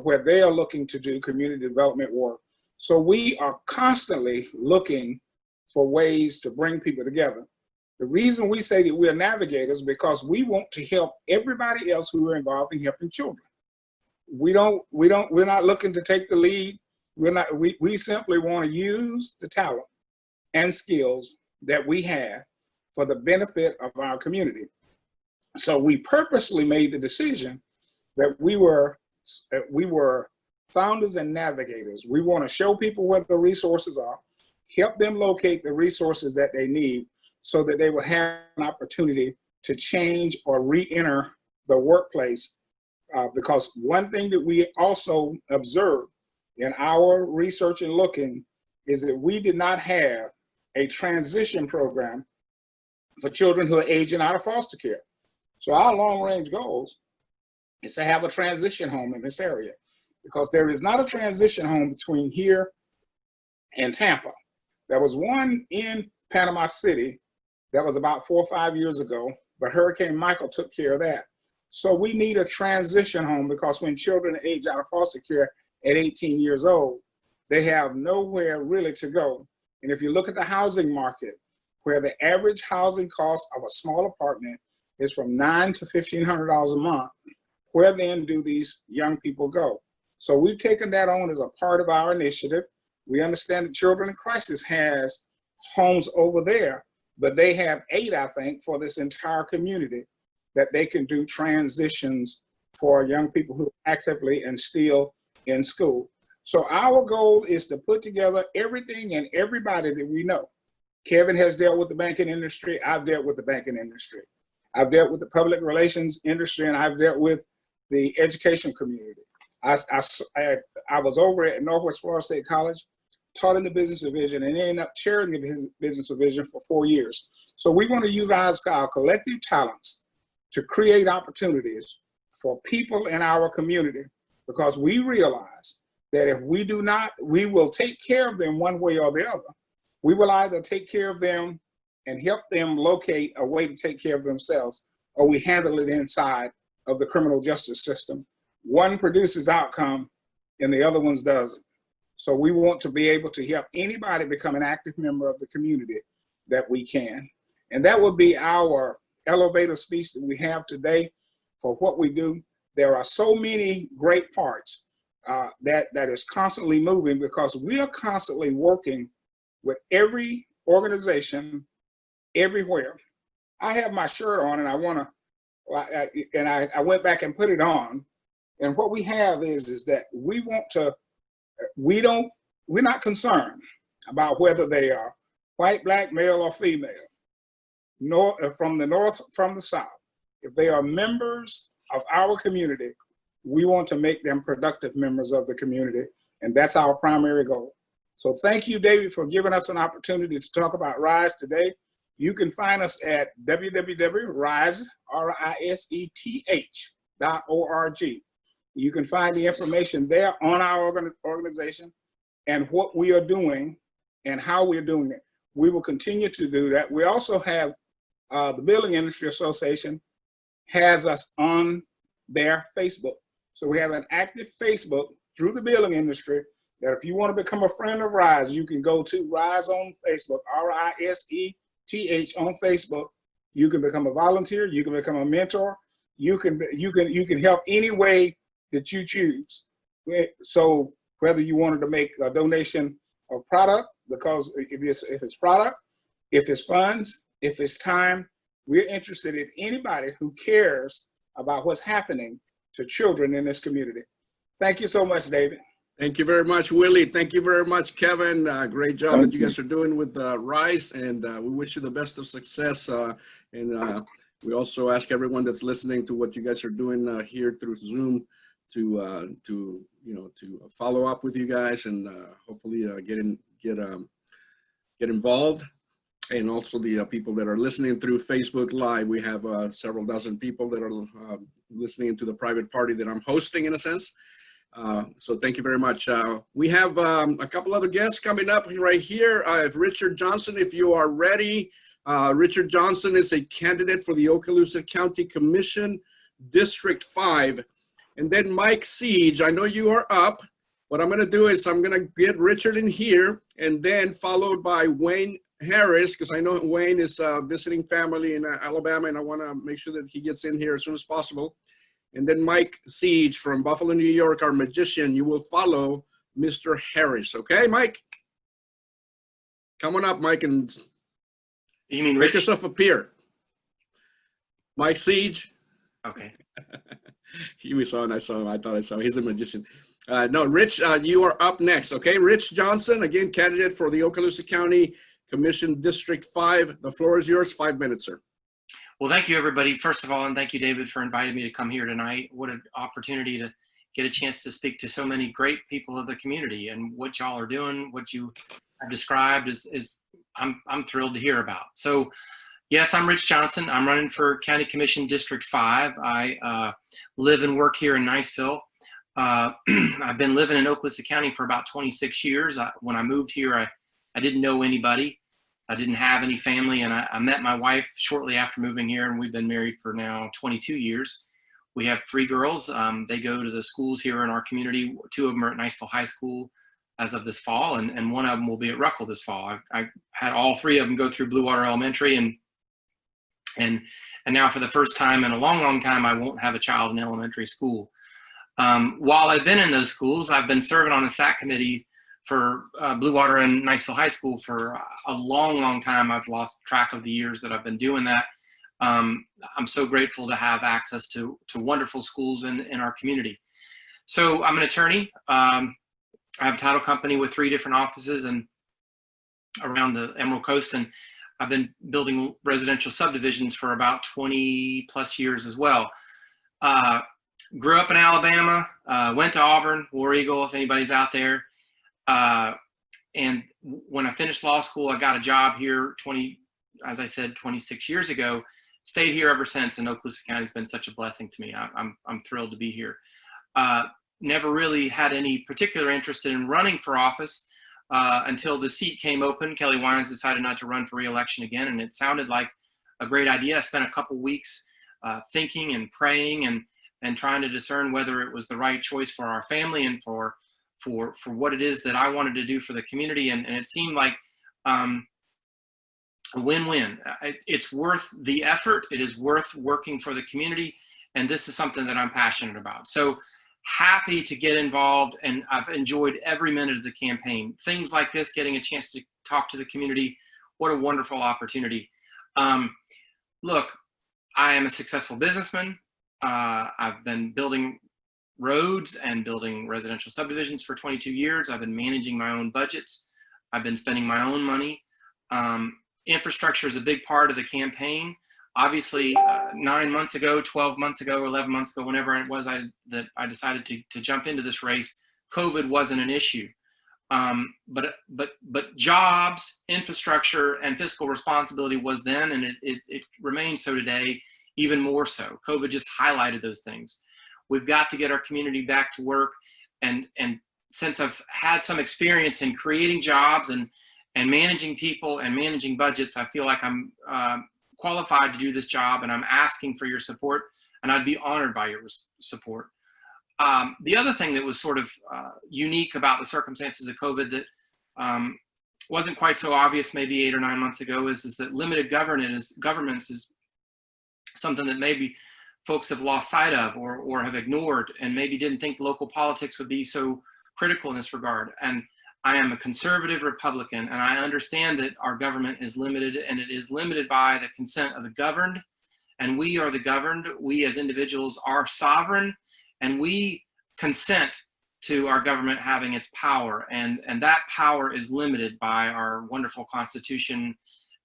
where they are looking to do community development work. So we are constantly looking for ways to bring people together. The reason we say that we're navigators because we want to help everybody else who are involved in helping children. We're not looking to take the lead. We simply want to use the talent and skills that we have for the benefit of our community. So we purposely made the decision that we were founders and navigators. We want to show people where the resources are, help them locate the resources that they need so that they will have an opportunity to change or re-enter the workplace. Because one thing that we also observed in our research and looking is that we did not have a transition program for children who are aging out of foster care. So our long-range goals is to have a transition home in this area, because there is not a transition home between here and Tampa. There was one in Panama City that was about 4 or 5 years ago, but Hurricane Michael took care of that. So we need a transition home, because when children age out of foster care at 18 years old, they have nowhere really to go. And if you look at the housing market, where the average housing cost of a small apartment is from $900 to $1,500 a month, where then do these young people go? So we've taken that on as a part of our initiative. We understand that Children in Crisis has homes over there, but they have 8, I think, for this entire community that they can do transitions for young people who are actively and still in school. So our goal is to put together everything and everybody that we know. Kevin has dealt with the banking industry. I've dealt with the banking industry. I've dealt with the public relations industry, and I've dealt with the education community. I was over at Northwest Florida State College, taught in the business division, and ended up chairing the business division for 4 years. So we want to utilize our collective talents to create opportunities for people in our community, because we realize that if we do not, we will take care of them one way or the other. We will either take care of them and help them locate a way to take care of themselves, or we handle it inside of the criminal justice system. One produces outcome and the other ones doesn't. So we want to be able to help anybody become an active member of the community that we can. And that would be our elevator speech that we have today for what we do. There are so many great parts that is constantly moving, because we are constantly working with every organization everywhere. I have my shirt on, and I went back and put it on. And what we have is that we want to, we're not concerned about whether they are white, black, male, or female, nor from the north, from the south. If they are members of our community, we want to make them productive members of the community, and that's our primary goal. So thank you, David, for giving us an opportunity to talk about RISE today. You can find us at www.riseth.org. You can find the information there on our organization and what we are doing and how we're doing it. We will continue to do that. We also have the Building Industry Association has us on their Facebook. So we have an active Facebook through the building industry that if you want to become a friend of RISE, you can go to RISE on Facebook, RISETH on Facebook. You can become a volunteer. You can become a mentor. You can help any way that you choose. So whether you wanted to make a donation of product, because if it's product, if it's funds, if it's time, we're interested in anybody who cares about what's happening to children in this community. Thank you so much, David. Thank you very much, Willie. Thank you very much, Kevin. Great job that you guys are doing with RISE, and we wish you the best of success. We also ask everyone that's listening to what you guys are doing here through Zoom to follow up with you guys and hopefully get involved. And also the people that are listening through Facebook Live. We have several dozen people that are listening to the private party that I'm hosting, in a sense. So thank you very much. We have a couple other guests coming up right here. Richard Johnson, if you are ready. Richard Johnson is a candidate for the Okaloosa County Commission, District 5. And then Mike Siege, I know you are up. What I'm going to do is I'm going to get Richard in here, and then followed by Wayne Harris, because I know Wayne is visiting family in Alabama, and I want to make sure that he gets in here as soon as possible. And then Mike Siege from Buffalo, New York, our magician. You will follow Mr. Harris. Okay, Mike? Come on up, Mike, and you mean make Rich? yourself appear. Mike Siege. Okay. We saw him. I saw him. I thought I saw him. He's a magician. No, Rich, you are up next. Okay, Rich Johnson, again, candidate for the Okaloosa County Commission District 5. The floor is yours. 5 minutes, sir. Well, thank you, everybody. First of all, and thank you, David, for inviting me to come here tonight. What an opportunity to get a chance to speak to so many great people of the community, and what y'all are doing, what you have described is I'm thrilled to hear about. So, yes, I'm Rich Johnson. I'm running for County Commission District 5. I live and work here in Niceville. I've been living in Okaloosa County for about 26 years. When I moved here, I didn't know anybody. I didn't have any family, and I met my wife shortly after moving here, and we've been married for now 22 years. We have 3 girls. They go to the schools here in our community. 2 of them are at Niceville High School as of this fall, and 1 of them will be at Ruckle this fall. I had all 3 of them go through Blue Water Elementary, and now for the first time in a long, long time, I won't have a child in elementary school. While I've been in those schools, I've been serving on the SAC committee for Blue Water and Niceville High School for a long, long time. I've lost track of the years that I've been doing that. I'm so grateful to have access to wonderful schools in our community. So I'm an attorney. I have a title company with 3 different offices and around the Emerald Coast, and I've been building residential subdivisions for about 20 plus years as well. Grew up in Alabama, went to Auburn, War Eagle, if anybody's out there. And when I finished law school, I got a job here 26 years ago, stayed here ever since, and Okaloosa County has been such a blessing to me. I'm thrilled to be here. Never really had any particular interest in running for office until the seat came open. Kelly Wines decided not to run for re-election again, and it sounded like a great idea. I spent a couple weeks thinking and praying and trying to discern whether it was the right choice for our family and for what it is that I wanted to do for the community. And it seemed like a win-win. It's worth the effort. It is worth working for the community. And this is something that I'm passionate about. So happy to get involved. And I've enjoyed every minute of the campaign. Things like this, getting a chance to talk to the community. What a wonderful opportunity. Look, I am a successful businessman. I've been building roads and building residential subdivisions for 22 years. I've been managing my own budgets. I've been spending my own money. Infrastructure is a big part of the campaign. Obviously, 9 months ago, 12 months ago, 11 months ago, whenever it was that I decided to jump into this race, COVID wasn't an issue. But jobs, infrastructure, and fiscal responsibility was then, and it remains so today, even more so. COVID just highlighted those things. We've got to get our community back to work, and since I've had some experience in creating jobs and managing people and managing budgets, I feel like I'm qualified to do this job, and I'm asking for your support, and I'd be honored by your support. The other thing that was sort of unique about the circumstances of COVID that wasn't quite so obvious maybe 8 or 9 months ago is that limited governments is something that maybe folks have lost sight of or have ignored, and maybe didn't think local politics would be so critical in this regard. And I am a conservative Republican, and I understand that our government is limited, and it is limited by the consent of the governed, and we are the governed. We as individuals are sovereign, and we consent to our government having its power, and that power is limited by our wonderful Constitution.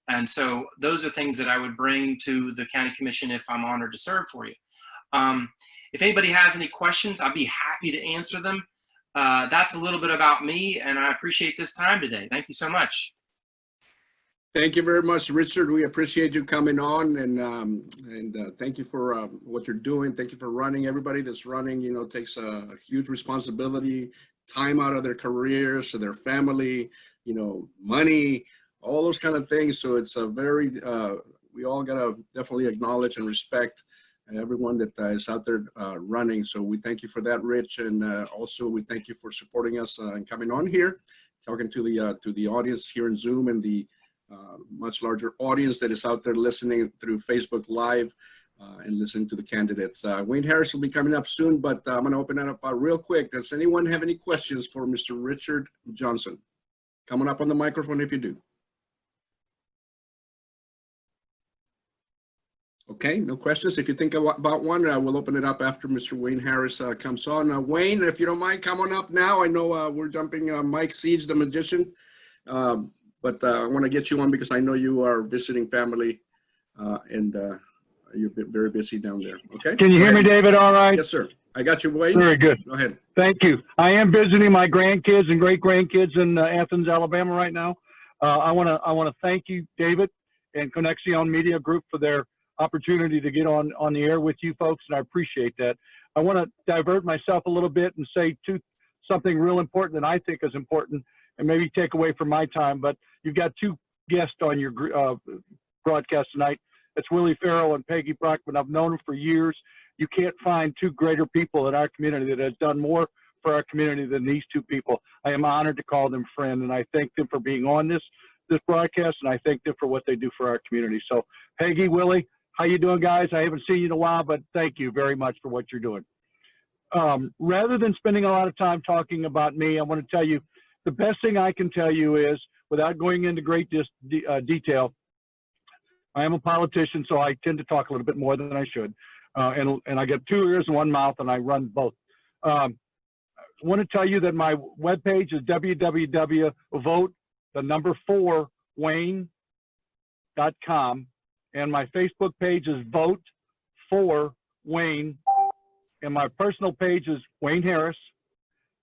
And so those are things that I would bring to the County Commission if I'm honored to serve for you. If anybody has any questions, I'd be happy to answer them. That's a little bit about me, and I appreciate this time today. Thank you so much. Thank you very much, Richard. We appreciate you coming on, and thank you for what you're doing. Thank you for running. Everybody that's running, you know, takes a huge responsibility, time out of their careers, to their family, you know, money, all those kind of things. So it's a very, we all gotta definitely acknowledge and respect everyone that is out there running. So we thank you for that, Rich, and also we thank you for supporting us and coming on here, talking to the audience here in Zoom, and the much larger audience that is out there listening through Facebook Live and listening to the candidates. Wayne Harris will be coming up soon, but I'm going to open it up real quick. Does anyone have any questions for Mr. Richard Johnson? Coming up on the microphone if you do. Okay, no questions. If you think about one, we'll open it up after Mr. Wayne Harris comes on. Wayne, if you don't mind, come on up now. I know we're jumping Mike Siege, the magician. But I want to get you on because I know you are visiting family and you're very busy down there. Okay. Can you hear me, David? All right. Yes, sir. I got you, Wayne. Very good. Go ahead. Thank you. I am visiting my grandkids and great-grandkids in Athens, Alabama right now. I want to thank you, David, and Conexion Media Group for their opportunity to get on the air with you folks, and I appreciate that. I want to divert myself a little bit and say something real important that I think is important, and maybe take away from my time, but you've got two guests on your broadcast tonight. It's Willie Farrell and Peggy Brockman. I've known them for years. You can't find two greater people in our community that has done more for our community than these two people. I am honored to call them friend, and I thank them for being on this broadcast, and I thank them for what they do for our community. So Peggy, Willie, how you doing, guys? I haven't seen you in a while, but thank you very much for what you're doing. Rather than spending a lot of time talking about me, I want to tell you, the best thing I can tell you is, without going into great detail, I am a politician, so I tend to talk a little bit more than I should. And I get 2 ears and 1 mouth, and I run both. I want to tell you that my webpage is www.vote4wayne.com, and my Facebook page is Vote for Wayne, and my personal page is Wayne Harris.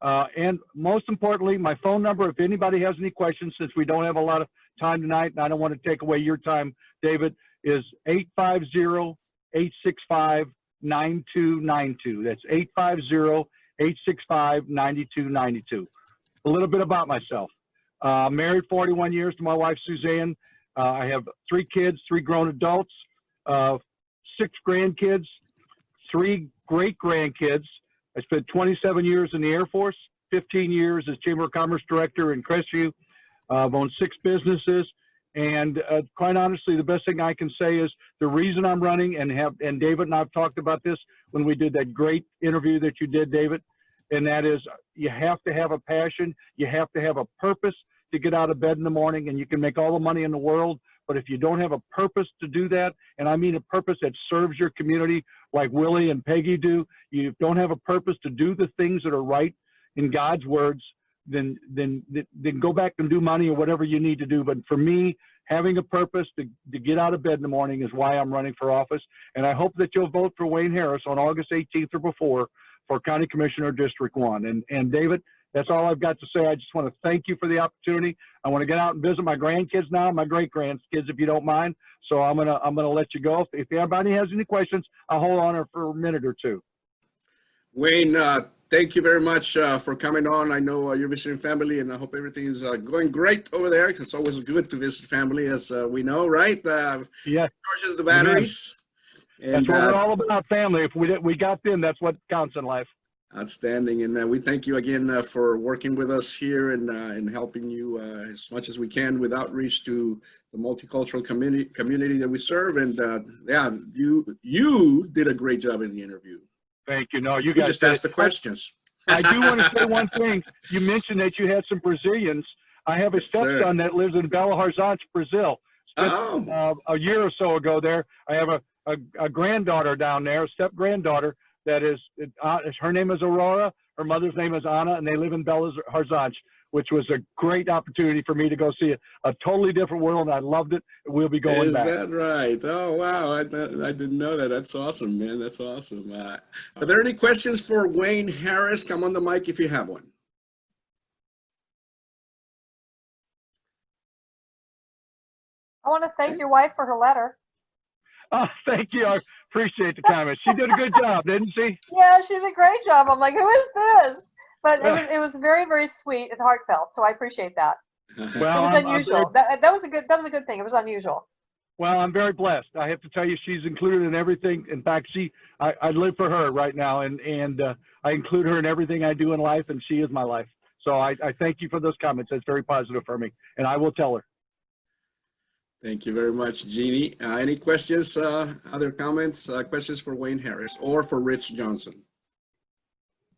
And most importantly, my phone number, if anybody has any questions, since we don't have a lot of time tonight, and I don't want to take away your time, David, is 850-865-9292. That's 850-865-9292. A little bit about myself. Married 41 years to my wife, Suzanne. I have 3 kids, 3 grown adults, 6 grandkids, 3 great-grandkids. I spent 27 years in the Air Force, 15 years as Chamber of Commerce Director in Crestview. I've owned 6 businesses, and quite honestly, the best thing I can say is the reason I'm running, and David and I have talked about this when we did that great interview that you did, David, and that is you have to have a passion, you have to have a purpose to get out of bed in the morning, and you can make all the money in the world, but if you don't have a purpose to do that, and I mean a purpose that serves your community like Willie and Peggy do, you don't have a purpose to do the things that are right in God's words, then go back and do money or whatever you need to do. But for me, having a purpose to get out of bed in the morning is why I'm running for office. And I hope that you'll vote for Wayne Harris on August 18th or before for County Commissioner District 1. And David, that's all I've got to say. I just want to thank you for the opportunity. I want to get out and visit my grandkids now, my great-grandkids, if you don't mind. So I'm gonna let you go. If anybody has any questions, I'll hold on for a minute or two. Wayne, thank you very much for coming on. I know you're visiting family, and I hope everything is going great over there. It's always good to visit family, as we know, right? Yeah. Charges the batteries. That's what we're all about, family. If we got them, that's what counts in life. Outstanding, and we thank you again for working with us here and helping you as much as we can with outreach to the multicultural community that we serve. And yeah, you did a great job in the interview. Thank you. No, you guys just asked the questions. I do want to say one thing. You mentioned that you had some Brazilians. I have a stepson that lives in Belo Horizonte, Brazil. Spent, a year or so ago there. I have a granddaughter down there, a step granddaughter. That is, her name is Aurora, her mother's name is Anna, and they live in Belo Horizonte, which was a great opportunity for me to go see a totally different world, and I loved it. We'll be going back. Is that right? Oh, wow. I didn't know that. That's awesome, man. That's awesome. Are there any questions for Wayne Harris? Come on the mic if you have one. I want to thank your wife for her letter. Oh, thank you. I appreciate the comment. She did a good job, didn't she? Yeah, she did a great job. I'm like, who is this? But it was very, very sweet and heartfelt. So I appreciate that. Well, it was unusual. That was a good thing. It was unusual. Well, I'm very blessed. I have to tell you, she's included in everything. In fact, I live for her right now, and I include her in everything I do in life, and she is my life. So I thank you for those comments. That's very positive for me, and I will tell her. Thank you very much, Jeannie. Any questions, other comments, questions for Wayne Harris or for Rich Johnson?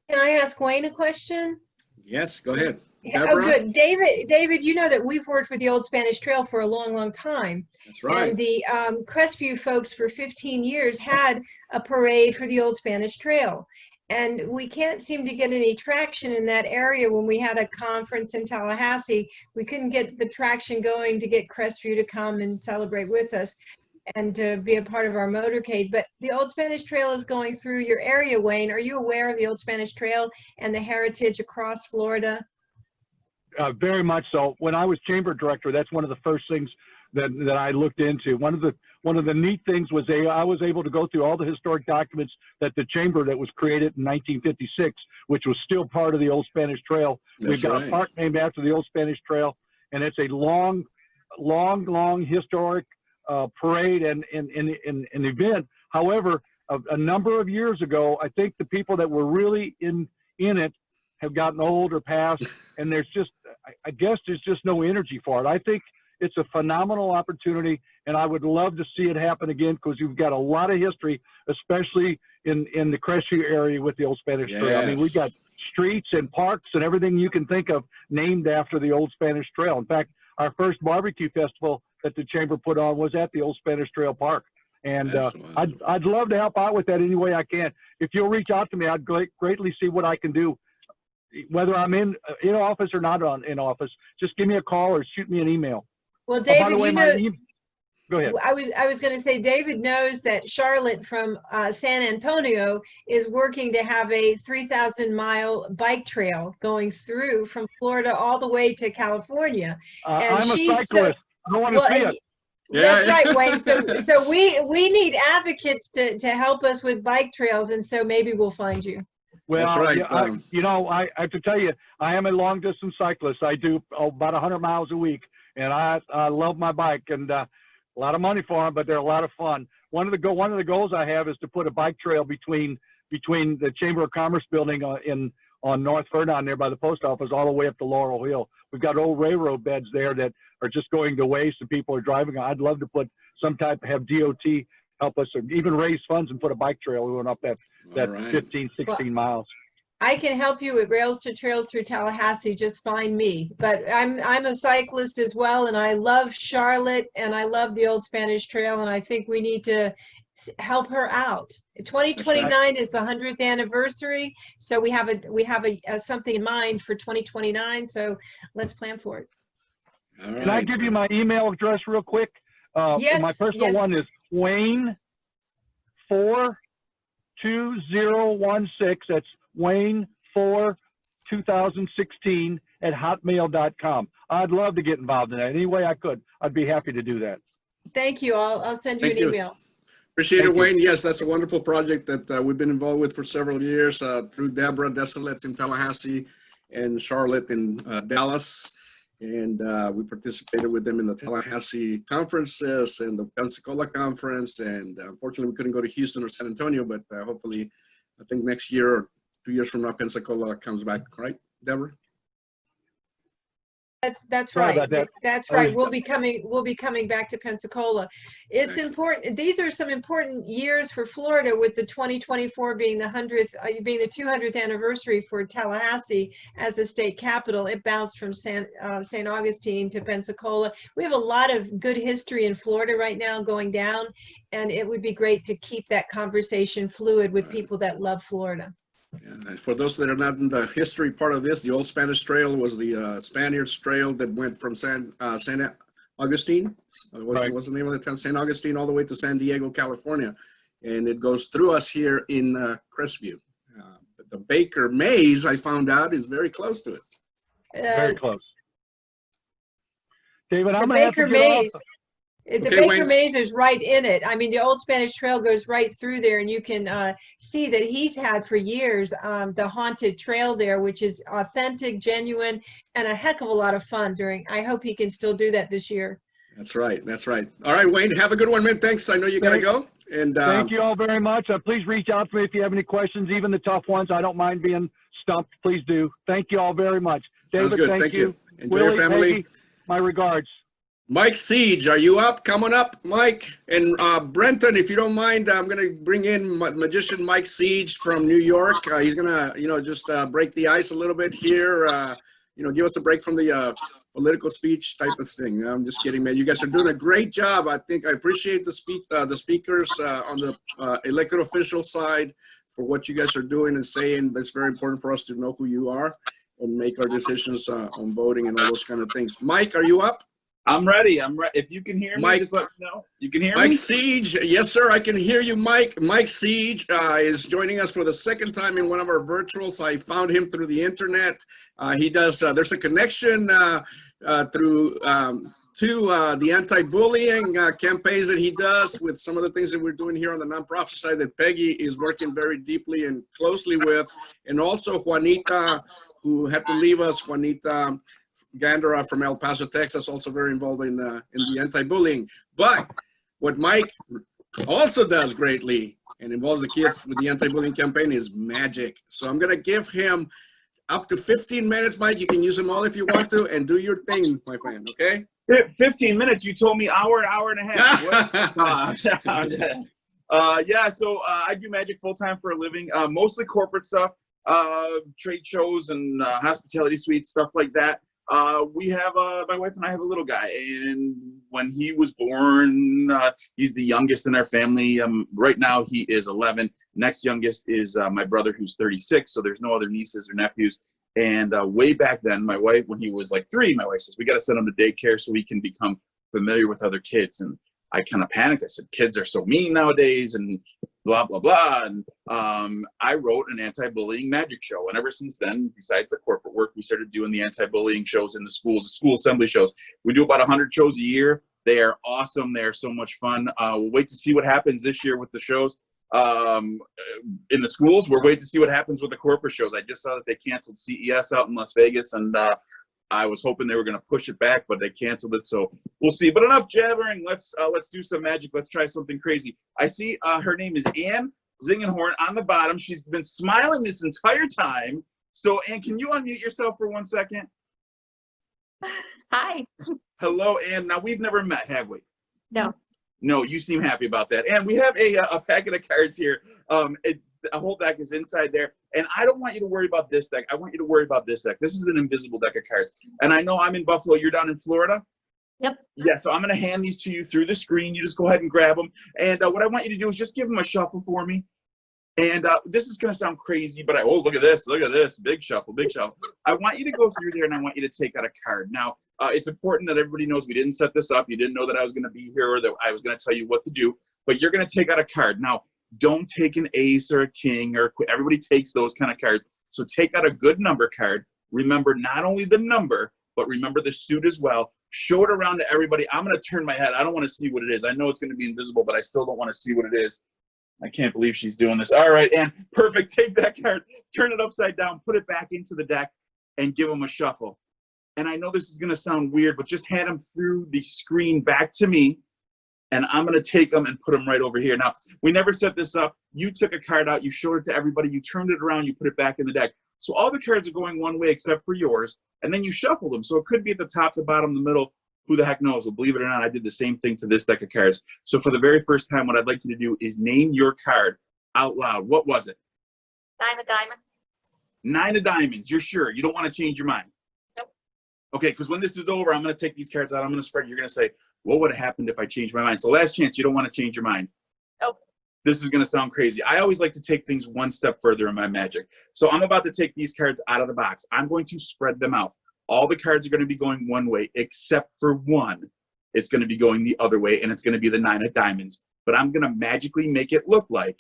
Can I ask Wayne a question? Yes, go ahead. Oh, good. David, you know that we've worked with the Old Spanish Trail for a long, long time. That's right. And the Crestview folks for 15 years had a parade for the Old Spanish Trail. And we can't seem to get any traction in that area. When we had a conference in Tallahassee, we couldn't get the traction going to get Crestview to come and celebrate with us and to be a part of our motorcade. But the Old Spanish Trail is going through your area, Wayne. Are you aware of the Old Spanish Trail and the heritage across Florida? Very much so. When I was chamber director, that's one of the first things that I looked into. One of the neat things was I was able to go through all the historic documents that the chamber that was created in 1956, which was still part of the Old Spanish Trail. We've got a park named after the Old Spanish Trail, and it's a long historic parade and event. However, a number of years ago, I think the people that were really in it have gotten old or passed, and there's just, I guess there's just no energy for it. I think it's a phenomenal opportunity, and I would love to see it happen again because you've got a lot of history, especially in the Crestview area with the Old Spanish Trail. I mean, we got streets and parks and everything you can think of named after the Old Spanish Trail. In fact, our first barbecue festival that the chamber put on was at the Old Spanish Trail Park. And I'd love to help out with that any way I can. If you'll reach out to me, I'd greatly see what I can do. Whether I'm in office or not in office, just give me a call or shoot me an email. Well, David, by the way, go ahead. I was going to say, David knows that Charlotte from San Antonio is working to have a 3,000-mile bike trail going through from Florida all the way to California. And I'm a cyclist. I don't want to see it. That's right, Wayne. So we need advocates to help us with bike trails, and so maybe we'll find you. Well, that's right. I have to tell you, I am a long distance cyclist. I do about 100 miles a week, and I love my bike, and a lot of money for them, but they're a lot of fun. One of the goals I have is to put a bike trail between the Chamber of Commerce building on North Ferdinand there by the post office all the way up to Laurel Hill. We've got old railroad beds there that are just going to waste and people are driving. I'd love to put have DOT help us or even raise funds and put a bike trail going up that 15, 16 miles. I can help you with Rails to Trails through Tallahassee. Just find me. But I'm a cyclist as well, and I love Charlotte, and I love the Old Spanish Trail, and I think we need to help her out. 2029 is the 100th anniversary, so we have a something in mind for 2029. So let's plan for it. Can I give you my email address real quick? Yes. My personal one is Wayne 42016. That's Wayne 42016 at hotmail.com. I'd love to get involved in that any way I could. I'd be happy to do that. Thank you. I'll send you an email. Appreciate it, Thank you. Wayne. Yes, that's a wonderful project that we've been involved with for several years through Deborah Desolets in Tallahassee and Charlotte in Dallas. And we participated with them in the Tallahassee conferences and the Pensacola conference. And unfortunately, we couldn't go to Houston or San Antonio, but hopefully, I think next year or 2 years from now, Pensacola comes back, right, Deborah? That's Sorry right. about that. That's I right. was- We'll be coming back to Pensacola. It's Exactly. important. These are some important years for Florida, with the 2024 being the 200th anniversary for Tallahassee as a state capital. It bounced from St. Augustine to Pensacola. We have a lot of good history in Florida right now going down, and it would be great to keep that conversation fluid with people that love Florida. And for those that are not in the history part of this, the Old Spanish Trail was the Spaniards Trail that went from St. Augustine, Right. what's the name of the town? St. Augustine, all the way to San Diego, California. And it goes through us here in Crestview. But the Baker Maze, I found out, is very close to it. Very close. David, The I'm gonna have to Baker get off. Maze. The Okay, Baker Wayne. Maze is right in it. I mean, the Old Spanish Trail goes right through there, and you can see that he's had for years the haunted trail there, which is authentic, genuine, and a heck of a lot of fun during. I hope he can still do that this year. That's right. That's right. All right, Wayne, have a good one, man. Thanks. I know you got to go. And Thank you all very much. Please reach out to me if you have any questions, even the tough ones. I don't mind being stumped. Please do. Thank you all very much. Sounds David, good. thank you. Enjoy Willie, your family. Peggy, my regards. Mike Siege, are you up? Coming up, Mike. And Brenton, if you don't mind, I'm going to bring in magician Mike Siege from New York. He's going to, just break the ice a little bit here. Give us a break from the political speech type of thing. I'm just kidding, man. You guys are doing a great job. I think I appreciate the speakers on the elected official side for what you guys are doing and saying. That's very important for us to know who you are and make our decisions on voting and all those kind of things. Mike, are you up? I'm ready. I'm ready. If you can hear me, just let me know. You can hear me? Mike Siege. Yes, sir. I can hear you, Mike. Mike Siege is joining us for the second time in one of our virtuals. I found him through the internet. He does, there's a connection through to the anti-bullying campaigns that he does with some of the things that we're doing here on the nonprofit side that Peggy is working very deeply and closely with. And also Juanita, who had to leave us, Juanita Gandara from El Paso, Texas, also very involved in the anti-bullying. But what Mike also does greatly and involves the kids with the anti-bullying campaign is magic. So I'm going to give him up to 15 minutes, Mike. You can use them all if you want to, and do your thing, my friend, okay? 15 minutes. You told me hour and a half. Yeah, so I do magic full-time for a living, mostly corporate stuff, trade shows and hospitality suites, stuff like that. We have my wife and I have a little guy, and when he was born, he's the youngest in our family. Right now he is 11. Next youngest is my brother, who's 36. So there's no other nieces or nephews. And way back then, my wife, when he was like 3, my wife says, we got to send him to daycare so he can become familiar with other kids. And I kind of panicked. I said, kids are so mean nowadays and blah, blah, blah. And I wrote an anti-bullying magic show. And ever since then, besides the corporate work, we started doing the anti-bullying shows in the schools, the school assembly shows. We do about 100 shows a year. They are awesome. They are so much fun. We'll wait to see what happens this year with the shows in the schools. We're waiting to see what happens with the corporate shows. I just saw that they canceled CES out in Las Vegas, and I was hoping they were going to push it back, but they canceled it. So we'll see. But enough jabbering. Let's do some magic. Let's try something crazy. I see her name is Ann Zingenhorn on the bottom. She's been smiling this entire time. So Ann, can you unmute yourself for 1 second? Hi. Hello, Ann. Now we've never met, have we? No. No, you seem happy about that. And we have a packet of cards here. It's a whole deck is inside there. And I don't want you to worry about this deck. I want you to worry about this deck. This is an invisible deck of cards. And I know I'm in Buffalo. You're down in Florida? Yep. Yeah, so I'm going to hand these to you through the screen. You just go ahead and grab them. And what I want you to do is just give them a shuffle for me. And this is going to sound crazy, but oh, look at this. Look at this. Big shuffle, big shuffle. I want you to go through there, and I want you to take out a card. Now, it's important that everybody knows we didn't set this up. You didn't know that I was going to be here or that I was going to tell you what to do. But you're going to take out a card. Now, don't take an ace or a king or everybody takes those kind of cards. So take out a good number card. Remember not only the number, but remember the suit as well. Show it around to everybody. I'm going to turn my head. I don't want to see what it is. I know it's going to be invisible, but I still don't want to see what it is. I can't believe she's doing this. All right, and perfect. Take that card, turn it upside down, put it back into the deck, and give them a shuffle. And I know this is going to sound weird, but just hand them through the screen back to me, and I'm going to take them and put them right over here. Now, we never set this up. You took a card out, you showed it to everybody, you turned it around, you put it back in the deck. So all the cards are going one way except for yours, and then you shuffle them. So it could be at the top, the bottom, the middle. Who the heck knows? Well, believe it or not, I did the same thing to this deck of cards. So for the very first time, what I'd like you to do is name your card out loud. What was it? 9 of diamonds. 9 of diamonds. You're sure? You don't want to change your mind? Nope. Okay, because when this is over, I'm going to take these cards out. I'm going to spread. You're going to say, what would have happened if I changed my mind? So last chance, you don't want to change your mind. Nope. This is going to sound crazy. I always like to take things one step further in my magic. So I'm about to take these cards out of the box. I'm going to spread them out. All the cards are going to be going one way, except for one. It's going to be going the other way, and it's going to be the 9 of diamonds. But I'm going to magically make it look like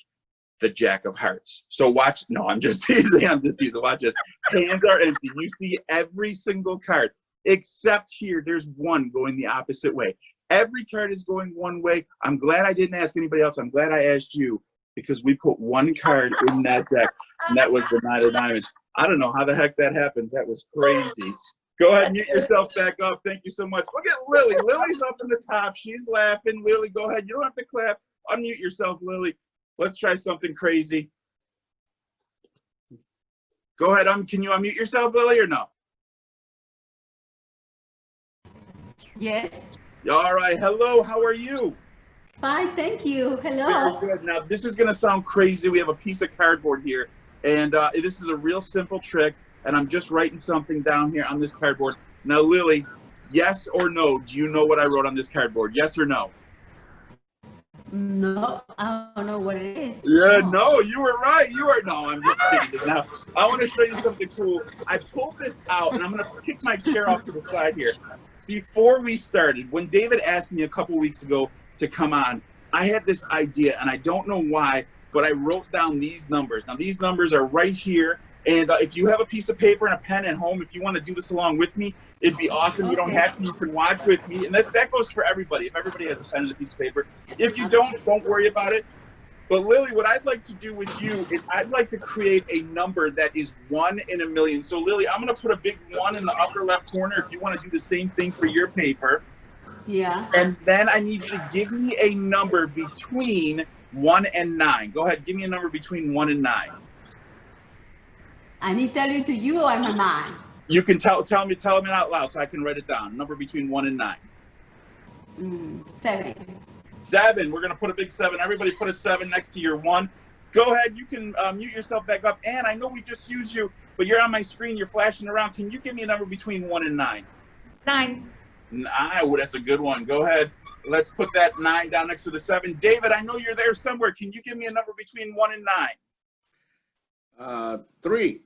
the Jack of Hearts. So watch. No, I'm just teasing. I'm just teasing. Watch this. Hands are empty. You see every single card, except here, there's one going the opposite way. Every card is going one way. I'm glad I didn't ask anybody else. I'm glad I asked you, because we put one card in that deck, and that was the 9 of diamonds. I don't know how the heck that happens. That was crazy. Go ahead and mute yourself back up. Thank you so much. Look at Lily. Lily's up in the top. She's laughing. Lily, go ahead. You don't have to clap. Unmute yourself, Lily. Let's try something crazy. Go ahead. Can you unmute yourself, Lily, or no? Yes. All right. Hello. How are you? Fine, thank you. Hello. Very good. Now, this is going to sound crazy. We have a piece of cardboard here, and this is a real simple trick, and I'm just writing something down here on this cardboard. Now, Lily, yes or no, do you know what I wrote on this cardboard? Yes or no? No, I don't know what it is. Yeah, no, you were right. You were, no, I'm just kidding. Now, I want to show you something cool. I pulled this out, and I'm going to kick my chair off to the side here. Before we started, when David asked me a couple weeks ago to come on, I had this idea, and I don't know why, but I wrote down these numbers. Now, these numbers are right here, and if you have a piece of paper and a pen at home, if you want to do this along with me, it'd be awesome. You don't have to. You can watch with me, and that goes for everybody. If everybody has a pen and a piece of paper. If you don't worry about it. But Lily, what I'd like to do with you is I'd like to create a number that is 1 in a million. So Lily, I'm going to put a big 1 in the upper left corner if you want to do the same thing for your paper. Yeah. And then I need you to give me a number between 1 and 9. Go ahead, give me a number between 1 and 9. I need to tell it to you or in my mind? You can tell me out loud so I can write it down. Number between 1 and 9. 7. 7. We're going to put a big 7. Everybody put a 7 next to your 1. Go ahead. You can mute yourself back up. And I know we just used you, but you're on my screen. You're flashing around. Can you give me a number between 1 and 9? 9. 9. Oh, that's a good one. Go ahead. Let's put that 9 down next to the 7. David, I know you're there somewhere. Can you give me a number between 1 and 9? 3.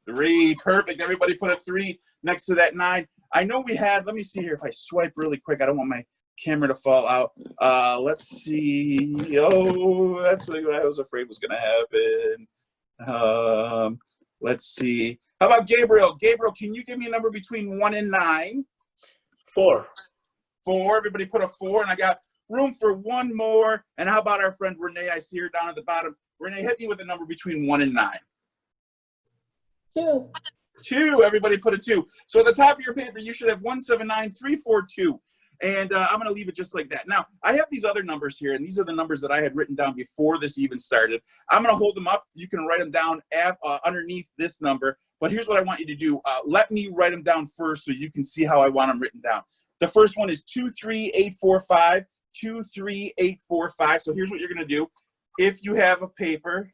3. Perfect. Everybody put a 3 next to that 9. I know we had, let me see here if I swipe really quick. I don't want my camera to fall out. Let's see. Oh, that's what I was afraid was going to happen. Let's see. How about Gabriel? Gabriel, can you give me a number between 1 and 9? 4. 4. Everybody put a 4, and I got room for 1 more. And how about our friend Renee? I see her down at the bottom. Renee, hit me with a number between 1 and 9. 2. 2. Everybody put a 2. So at the top of your paper, you should have 179342. And I'm going to leave it just like that. Now, I have these other numbers here, and these are the numbers that I had written down before this even started. I'm going to hold them up. You can write them down underneath this number. But here's what I want you to do. Let me write them down first so you can see how I want them written down. The first one is 23845. 23845. So here's what you're going to do. If you have a paper,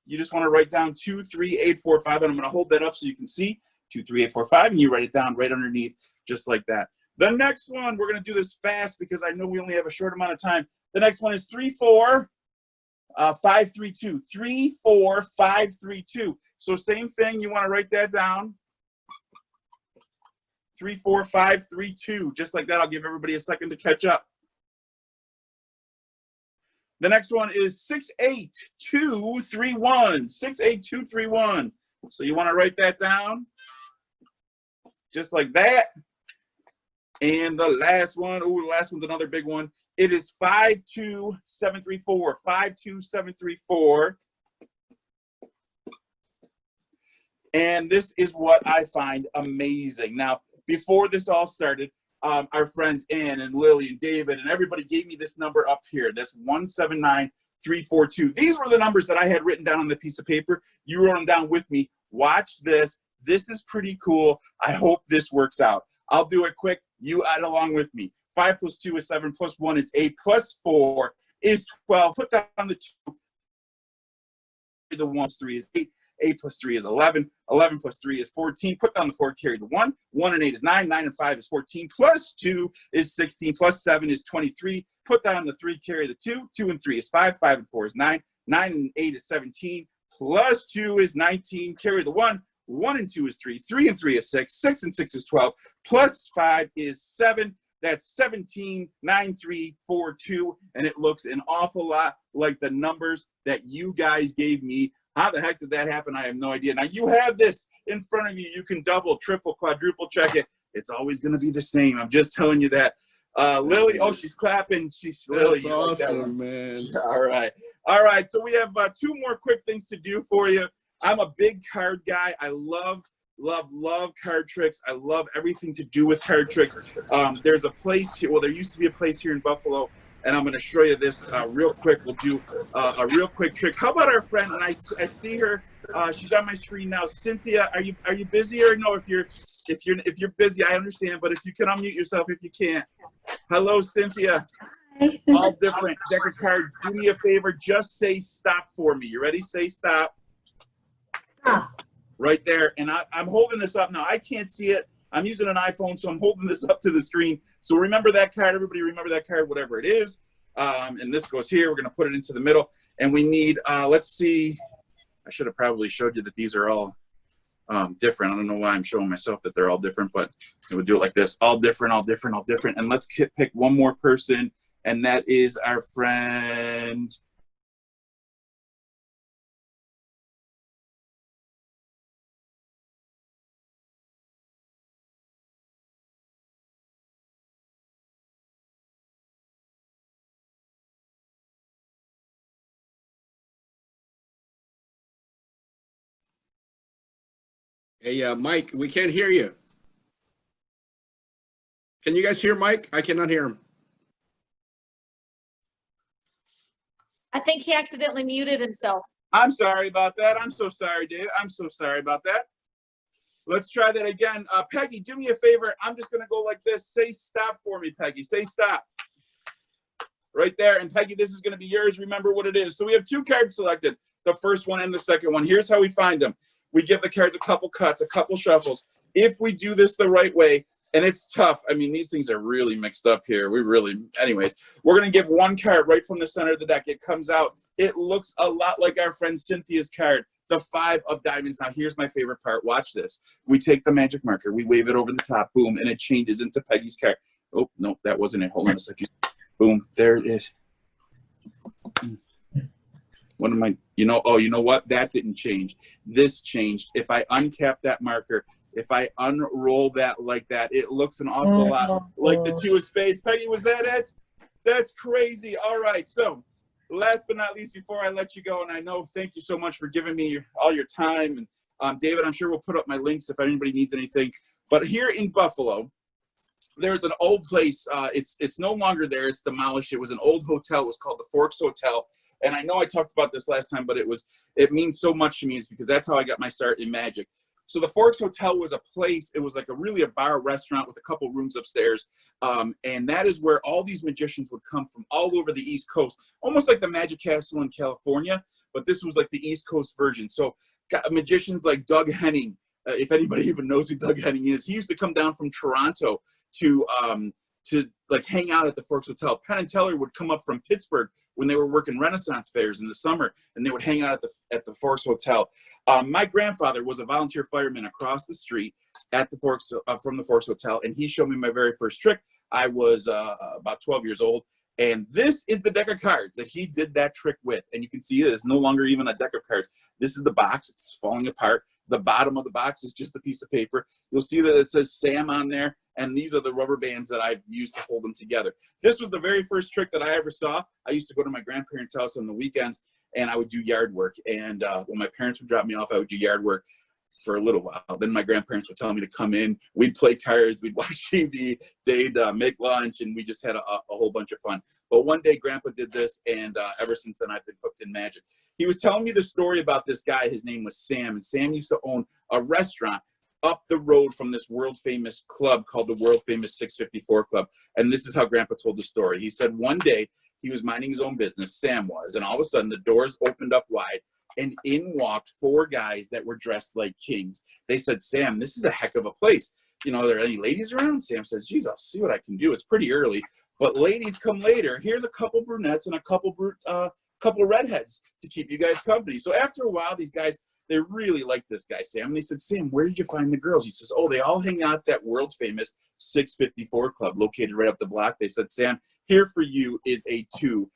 you just want to write down 23845, and I'm going to hold that up so you can see 23845, and you write it down right underneath, just like that. The next one, we're going to do this fast because I know we only have a short amount of time. The next one is 34532. 34532. So same thing, you want to write that down. 34532, just like that. I'll give everybody a second to catch up. The next one is 68231. 68231. So you want to write that down. just like that. And the last one, oh, the last one's another big one. It is 52734, 52734. And this is what I find amazing. Now, before this all started, our friends Ann and Lily and David and everybody gave me this number up here. That's 179342. These were the numbers that I had written down on the piece of paper. You wrote them down with me. Watch this. This is pretty cool. I hope this works out. I'll do it quick. You add along with me. 5 plus 2 is 7, plus 1 is 8, plus 4 is 12. Put down the 2. The 1 plus 3 is 8. 8 plus 3 is 11. 11 plus 3 is 14. Put down the 4, carry the 1. 1 and 8 is 9. 9 and 5 is 14. Plus 2 is 16. Plus 7 is 23. Put down the 3, carry the 2. 2 and 3 is 5. 5 and 4 is 9. 9 and 8 is 17. Plus 2 is 19. Carry the 1. 1 and 2 is 3. 3 and 3 is 6. 6 and 6 is 12. Plus 5 is 7. That's 179342. And it looks an awful lot like the numbers that you guys gave me. How the heck did that happen? I have no idea. Now you have this in front of you. You can double, triple, quadruple check it. It's always going to be the same. I'm just telling you that. Lily, oh, she's clapping. She's Lily. That's awesome, man. All right. All right. So we have 2 more quick things to do for you. I'm a big card guy. I love card tricks. I love everything to do with card tricks. There's a place here. Well, there used to be a place here in Buffalo, and I'm going to show you this real quick. We'll do a real quick trick. How about our friend? And I see her. She's on my screen now. Cynthia, are you busy or no? If you're busy, I understand. But if you can unmute yourself, if you can't. Hello, Cynthia. All different deck of cards. Do me a favor. Just say stop for me. You ready? Say stop. Stop. Right there. And I'm holding this up now. I can't see it. I'm using an iPhone, so I'm holding this up to the screen. So remember that card. Everybody remember that card, whatever it is. And this goes here. We're going to put it into the middle. And we need, let's see. I should have probably showed you that these are all different. I don't know why I'm showing myself that they're all different, but we'll do it like this. All different, all different, all different. And let's pick one more person. And that is our friend. Hey, Mike, we can't hear you. Can you guys hear Mike? I cannot hear him. I think he accidentally muted himself. I'm sorry about that. I'm so sorry, Dave. I'm so sorry about that. Let's try that again. Peggy, do me a favor. I'm just going to go like this. Say stop for me, Peggy. Say stop. Right there. And Peggy, this is going to be yours. Remember what it is. So we have 2 cards selected, the first one and the second one. Here's how we find them. We give the cards a couple cuts, a couple shuffles. If we do this the right way, and it's tough. I mean, these things are really mixed up here. Anyways, we're going to give 1 card right from the center of the deck. It comes out. It looks a lot like our friend Cynthia's card, the 5 of diamonds. Now, here's my favorite part. Watch this. We take the magic marker. We wave it over the top. Boom. And it changes into Peggy's card. Oh, no, that wasn't it. Hold on a second. Boom. There it is. What am I, you know what? That didn't change. This changed. If I uncap that marker, if I unroll that like that, it looks an awful lot like the 2 of spades. Peggy, was that it? That's crazy. All right. So last but not least, before I let you go, and I know, thank you so much for giving me all your time. And David, I'm sure we'll put up my links if anybody needs anything. But here in Buffalo, there's an old place. It's no longer there. It's demolished. It was an old hotel. It was called the Forks Hotel. And I know I talked about this last time, but it means so much to me. It's because that's how I got my start in magic. So the Forks Hotel was a place. It was like really a bar restaurant with a couple rooms upstairs. And that is where all these magicians would come from all over the East Coast, almost like the Magic Castle in California. But this was like the East Coast version. So got magicians like Doug Henning. If anybody even knows who Doug Henning is, he used to come down from Toronto to like hang out at the Forks Hotel. Penn and Teller would come up from Pittsburgh when they were working Renaissance fairs in the summer, and they would hang out at the Forks Hotel. My grandfather was a volunteer fireman across the street at the Forks from the Forks Hotel, and he showed me my very first trick. I was about 12 years old, And this is the deck of cards that he did that trick with. And you can see it is no longer even a deck of cards. This is the box. It's falling apart. The bottom of the box is just a piece of paper. You'll see that it says Sam on there. And these are the rubber bands that I've used to hold them together. This was the very first trick that I ever saw. I used to go to my grandparents' house on the weekends, and I would do yard work. And when my parents would drop me off, I would do yard work for a little while. Then my grandparents would tell me to come in. We'd play cards. We'd watch TV. They'd make lunch, and we just had a whole bunch of fun. But one day, Grandpa did this, and ever since then, I've been hooked in magic. He was telling me the story about this guy. His name was Sam, and Sam used to own a restaurant up the road from this world-famous club called the world-famous 654 Club. And this is how Grandpa told the story. He said one day he was minding his own business, Sam was, and all of a sudden the doors opened up wide, and in walked 4 guys that were dressed like kings. They said, Sam, this is a heck of a place. You know, are there any ladies around? Sam says, geez, I'll see what I can do. It's pretty early, but ladies come later. Here's a couple brunettes and a couple of redheads to keep you guys company. So after a while, these guys, they really liked this guy, Sam. And they said, Sam, where did you find the girls? He says, oh, they all hang out at that world famous 654 Club located right up the block. They said, Sam, here for you is a $2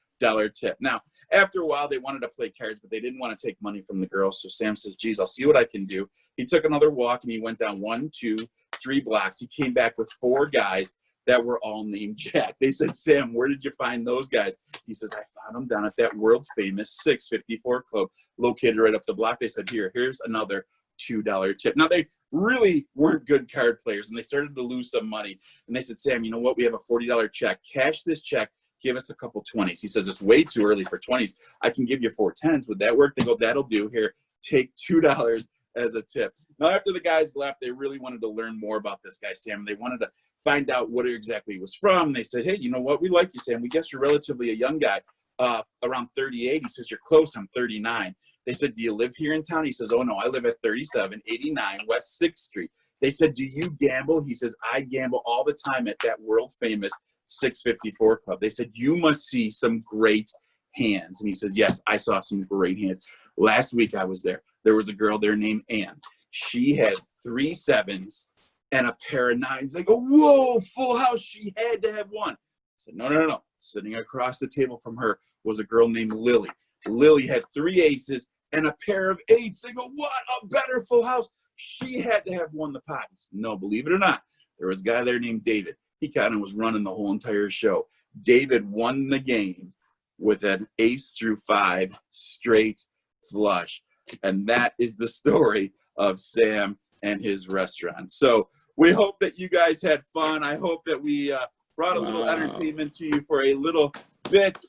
tip. Now, after a while, they wanted to play cards, but they didn't want to take money from the girls. So Sam says, geez, I'll see what I can do. He took another walk, and he went down 1, 2, 3 blocks. He came back with 4 guys that were all named Jack. They said, Sam, where did you find those guys? He says, I found them down at that world famous 654 Club located right up the block. They said, here's another $2 tip. Now, they really weren't good card players, and they started to lose some money. And they said, Sam, you know what? We have a $40 check. Cash this check. Give us a couple 20s. He says, it's way too early for 20s. I can give you 4 10s. Would that work? They go, that'll do. Here, take $2 as a tip. Now, after the guys left, they really wanted to learn more about this guy, Sam. They wanted to find out what exactly he was from. They said, hey, you know what? We like you, Sam. We guess you're relatively a young guy, around 38. He says, you're close. I'm 39. They said, do you live here in town? He says, oh, no, I live at 3789 West 6th Street. They said, do you gamble? He says, I gamble all the time at that world famous 654 Club. They said, you must see some great hands. And he says, yes, I saw some great hands. Last week I was there. There was a girl there named Ann. She had 3 7s and a pair of 9s. They go, whoa, full house. She had to have one. I said, no. Sitting across the table from her was a girl named Lily. Lily had 3 aces and a pair of 8s. They go, what a better full house. She had to have won the pot. Said, no, believe it or not, there was a guy there named David. He kind of was running the whole entire show. David won the game with an ace through 5 straight flush. And that is the story of Sam and his restaurant. So we hope that you guys had fun. I hope that we brought a little entertainment to you for a little bit.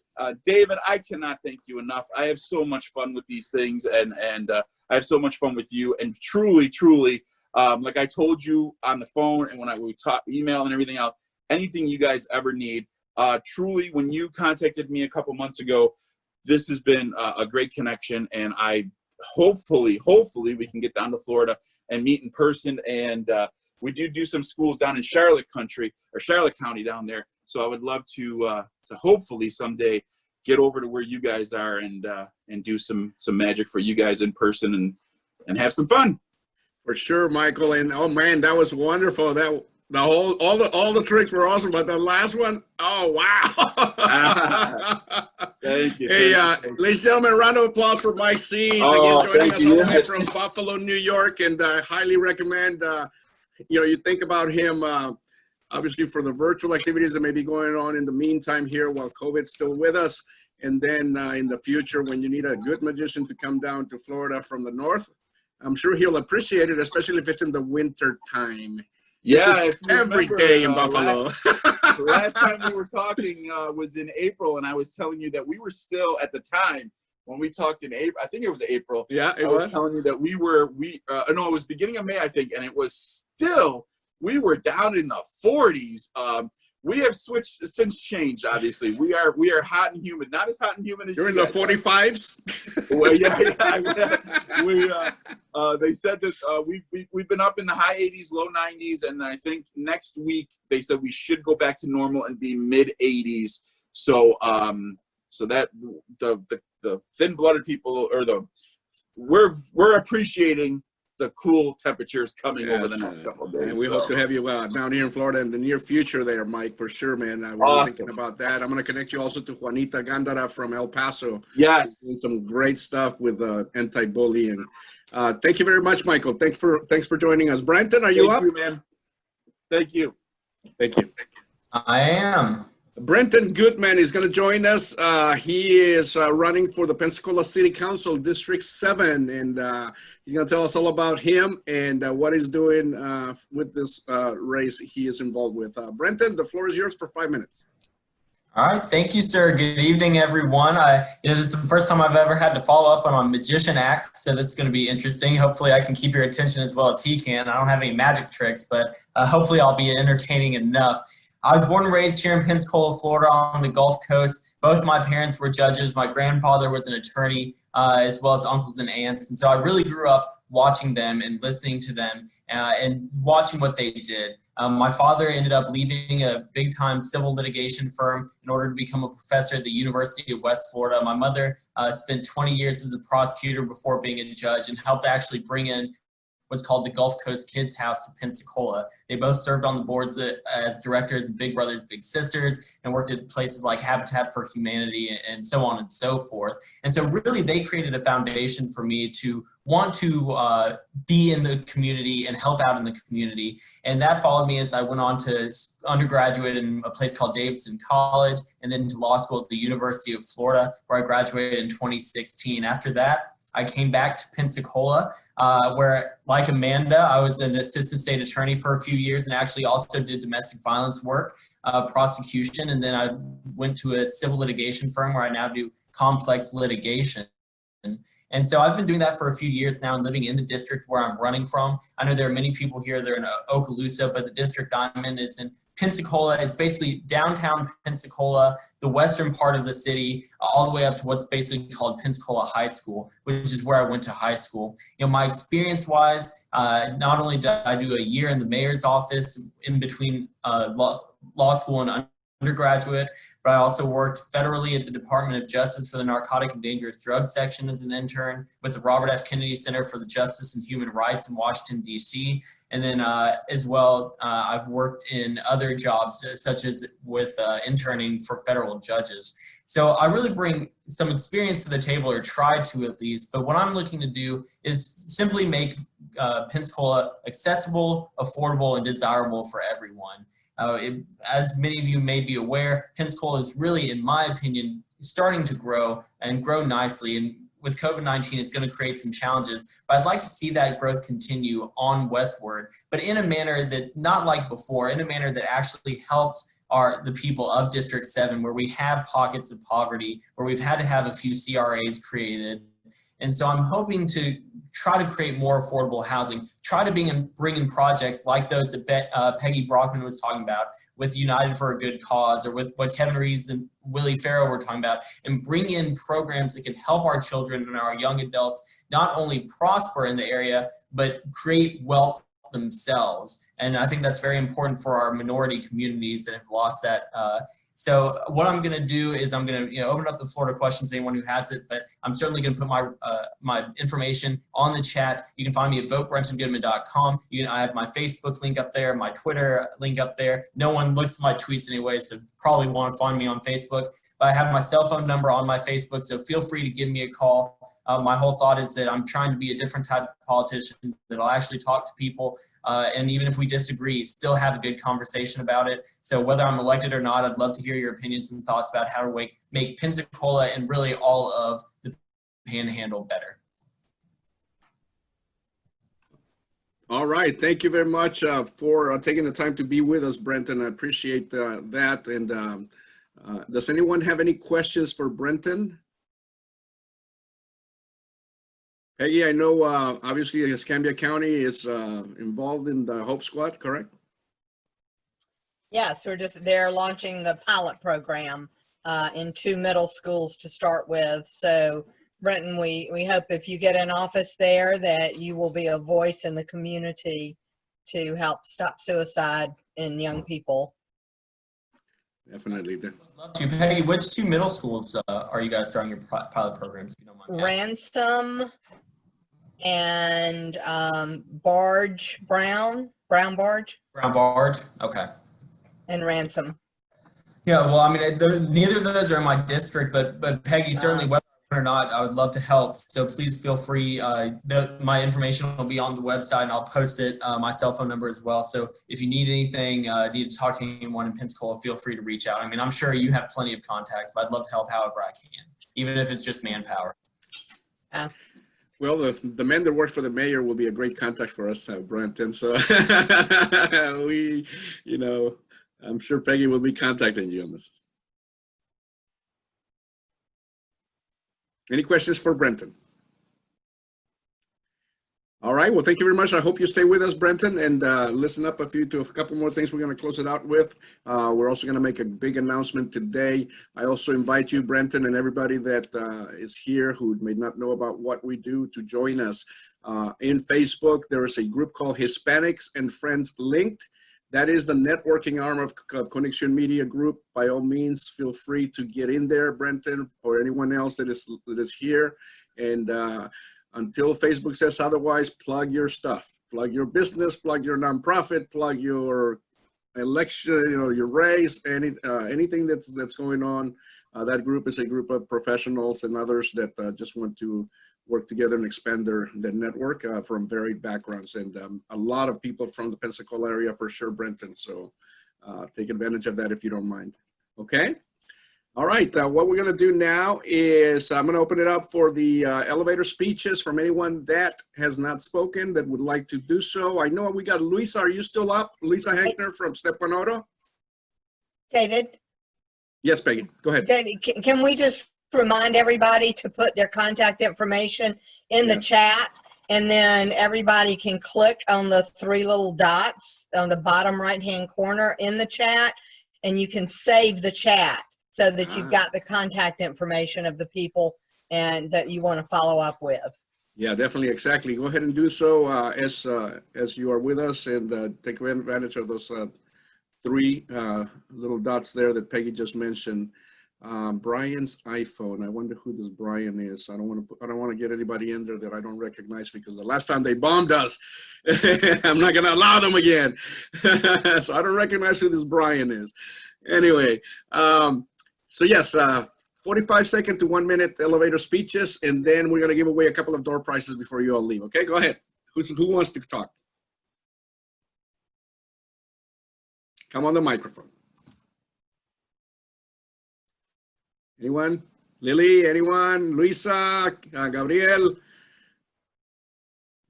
David, I cannot thank you enough. I have so much fun with these things, and I have so much fun with you. And truly, like I told you on the phone and when we talk email and everything else, anything you guys ever need, truly, when you contacted me a couple months ago, this has been a great connection, and I hopefully we can get down to Florida and meet in person. And we do some schools down in Charlotte County down there. So I would love to hopefully someday get over to where you guys are and do some magic for you guys in person and have some fun. For sure, Michael. And oh man, that was wonderful. That all the tricks were awesome, but the last one, oh wow! Thank you. Hey, ladies and gentlemen, round of applause for Mike C. Again, joining us all the way from Buffalo, New York, and I highly recommend. You think about him, obviously for the virtual activities that may be going on in the meantime here while COVID's still with us, and then in the future when you need a good magician to come down to Florida from the north, I'm sure he'll appreciate it, especially if it's in the winter time. Yeah, every day in Buffalo. Last time we were talking was in April, and I was telling you that we were still at the time when we talked in April. I think it was April. Yeah, I was telling you that no, it was beginning of May, I think, and it was still, we were down in the 40s. We have switched since changed. Obviously, we are hot and humid. Not as hot and humid as you're in the 45s. Well, yeah. They said that we've been up in the high 80s, low 90s, and I think next week they said we should go back to normal and be mid 80s. So that the thin-blooded people, or we're appreciating the cool temperatures coming over the Yes, next couple of days. and we hope to have you down here in Florida in the near future there, Mike, for sure, man. We're Awesome. thinking about that. I'm going to connect you also to Juanita Gándara from El Paso. Yes. Doing some great stuff with anti-bullying. Thank you very much, Michael. Thanks for joining us. Brenton, are you up? Thank you, man. Thank you. Thank you. I am. Brenton Goodman is going to join us. He is running for the Pensacola City Council, District 7, and he's going to tell us all about him and what he's doing with this race he is involved with. Brenton, the floor is yours for 5 minutes. All right, thank you, sir. Good evening, everyone. This is the first time I've ever had to follow up on a magician act, so this is going to be interesting. Hopefully, I can keep your attention as well as he can. I don't have any magic tricks, but hopefully, I'll be entertaining enough. I was born and raised here in Pensacola, Florida, on the Gulf Coast. Both my parents were judges. My grandfather was an attorney, as well as uncles and aunts, and so I really grew up watching them and listening to them and watching what they did. My father ended up leaving a big-time civil litigation firm in order to become a professor at the University of West Florida. My mother spent 20 years as a prosecutor before being a judge and helped actually bring in what's called the Gulf Coast Kids House to Pensacola. They both served on the boards as directors of Big Brothers Big Sisters and worked at places like Habitat for Humanity and so on and so forth. And so really they created a foundation for me to want to be in the community and help out in the community. And that followed me as I went on to undergraduate in a place called Davidson College and then to law school at the University of Florida, where I graduated in 2016. After that, I came back to Pensacola, where, like Amanda, I was an assistant state attorney for a few years and actually also did domestic violence work, prosecution. And then I went to a civil litigation firm where I now do complex litigation. And so I've been doing that for a few years now and living in the district where I'm running from. I know there are many people here that are in Okaloosa, but the district I'm in is in Pensacola. It's basically downtown Pensacola, the western part of the city, all the way up to what's basically called Pensacola High School, which is where I went to high school. You know, my experience-wise, not only did I do a year in the mayor's office in between law school and undergraduate, but I also worked federally at the Department of Justice for the Narcotic and Dangerous Drugs Section as an intern with the Robert F. Kennedy Center for the Justice and Human Rights in Washington, D.C. And then as well, I've worked in other jobs, such as with interning for federal judges. So I really bring some experience to the table, or try to at least, but what I'm looking to do is simply make Pensacola accessible, affordable, and desirable for everyone. As many of you may be aware, Pensacola is really, in my opinion, starting to grow and grow nicely. And with COVID-19, it's going to create some challenges, but I'd like to see that growth continue on westward, but in a manner that's not like before, in a manner that actually helps the people of District 7, where we have pockets of poverty, where we've had to have a few CRAs created. And so I'm hoping to try to create more affordable housing, try to bring in projects like those that Peggy Brockman was talking about with United for a Good Cause, or with what Kevin Reeves and Willie Farrow were talking about, and bring in programs that can help our children and our young adults not only prosper in the area, but create wealth themselves. And I think that's very important for our minority communities that have lost that. So what I'm going to do is I'm going to open up the floor to questions to anyone who has it, but I'm certainly going to put my information on the chat. You can find me at votebrentongoodman.com. I have my Facebook link up there, my Twitter link up there. No one looks at my tweets anyway, so probably won't find me on Facebook. But I have my cell phone number on my Facebook, so feel free to give me a call. My whole thought is that I'm trying to be a different type of politician, that I'll actually talk to people, and even if we disagree, still have a good conversation about it. So whether I'm elected or not, I'd love to hear your opinions and thoughts about how to make Pensacola and really all of the Panhandle better. All right. Thank you very much for taking the time to be with us, Brenton. I appreciate that. And does anyone have any questions for Brenton? Peggy, I know obviously Escambia County is involved in the Hope Squad, correct? Yes, they're launching the pilot program in 2 middle schools to start with. So Brenton, we hope if you get an office there that you will be a voice in the community to help stop suicide in young people. Definitely. Love to. Peggy, which 2 middle schools are you guys starting your pilot programs? If you don't mind. Ransom and Brown Barge, Okay. and Ransom. Yeah, well, I mean, neither of those are in my district, but Peggy, certainly whether or not, I would love to help. So please feel free. My information will be on the website, and I'll post it, my cell phone number as well. So if you need anything, need to talk to anyone in Pensacola, feel free to reach out. I mean, I'm sure you have plenty of contacts, but I'd love to help however I can, even if it's just manpower. Well, the man that works for the mayor will be a great contact for us, Brenton. So I'm sure Peggy will be contacting you on this. Any questions for Brenton? All right. Well, thank you very much. I hope you stay with us, Brenton, and listen up to a couple more things we're going to close it out with. We're also going to make a big announcement today. I also invite you, Brenton, and everybody that is here who may not know about what we do to join us. In Facebook, there is a group called Hispanics and Friends Linked. That is the networking arm of Conexion Media Group. By all means, feel free to get in there, Brenton, or anyone else that is here. And until Facebook says otherwise, plug your stuff, plug your business, plug your nonprofit, plug your election, your race, anything that's going on. That group is a group of professionals and others that just want to work together and expand their network from varied backgrounds, and a lot of people from the Pensacola area for sure, Brenton. So take advantage of that if you don't mind. Okay. All right. What we're going to do now is I'm going to open it up for the elevator speeches from anyone that has not spoken that would like to do so. I know we got Luisa. Are you still up? Luisa Henkner from Stepanoro. David? Yes, Peggy. Go ahead. David, can we just remind everybody to put their contact information in the chat, and then everybody can click on the 3 little dots on the bottom right-hand corner in the chat, and you can save the chat so that you've got the contact information of the people and that you want to follow up with. Yeah, definitely. Exactly. Go ahead and do so as you are with us, and take advantage of those 3 little dots there that Peggy just mentioned. Brian's iPhone. I wonder who this Brian is. I don't want to get anybody in there that I don't recognize, because the last time they bombed us, I'm not going to allow them again. So I don't recognize who this Brian is. Anyway, so yes, 45-second to 1-minute elevator speeches, and then we're going to give away a couple of door prizes before you all leave. Okay, go ahead. Who wants to talk? Come on the microphone. Anyone? Lily, anyone? Luisa, Gabriel,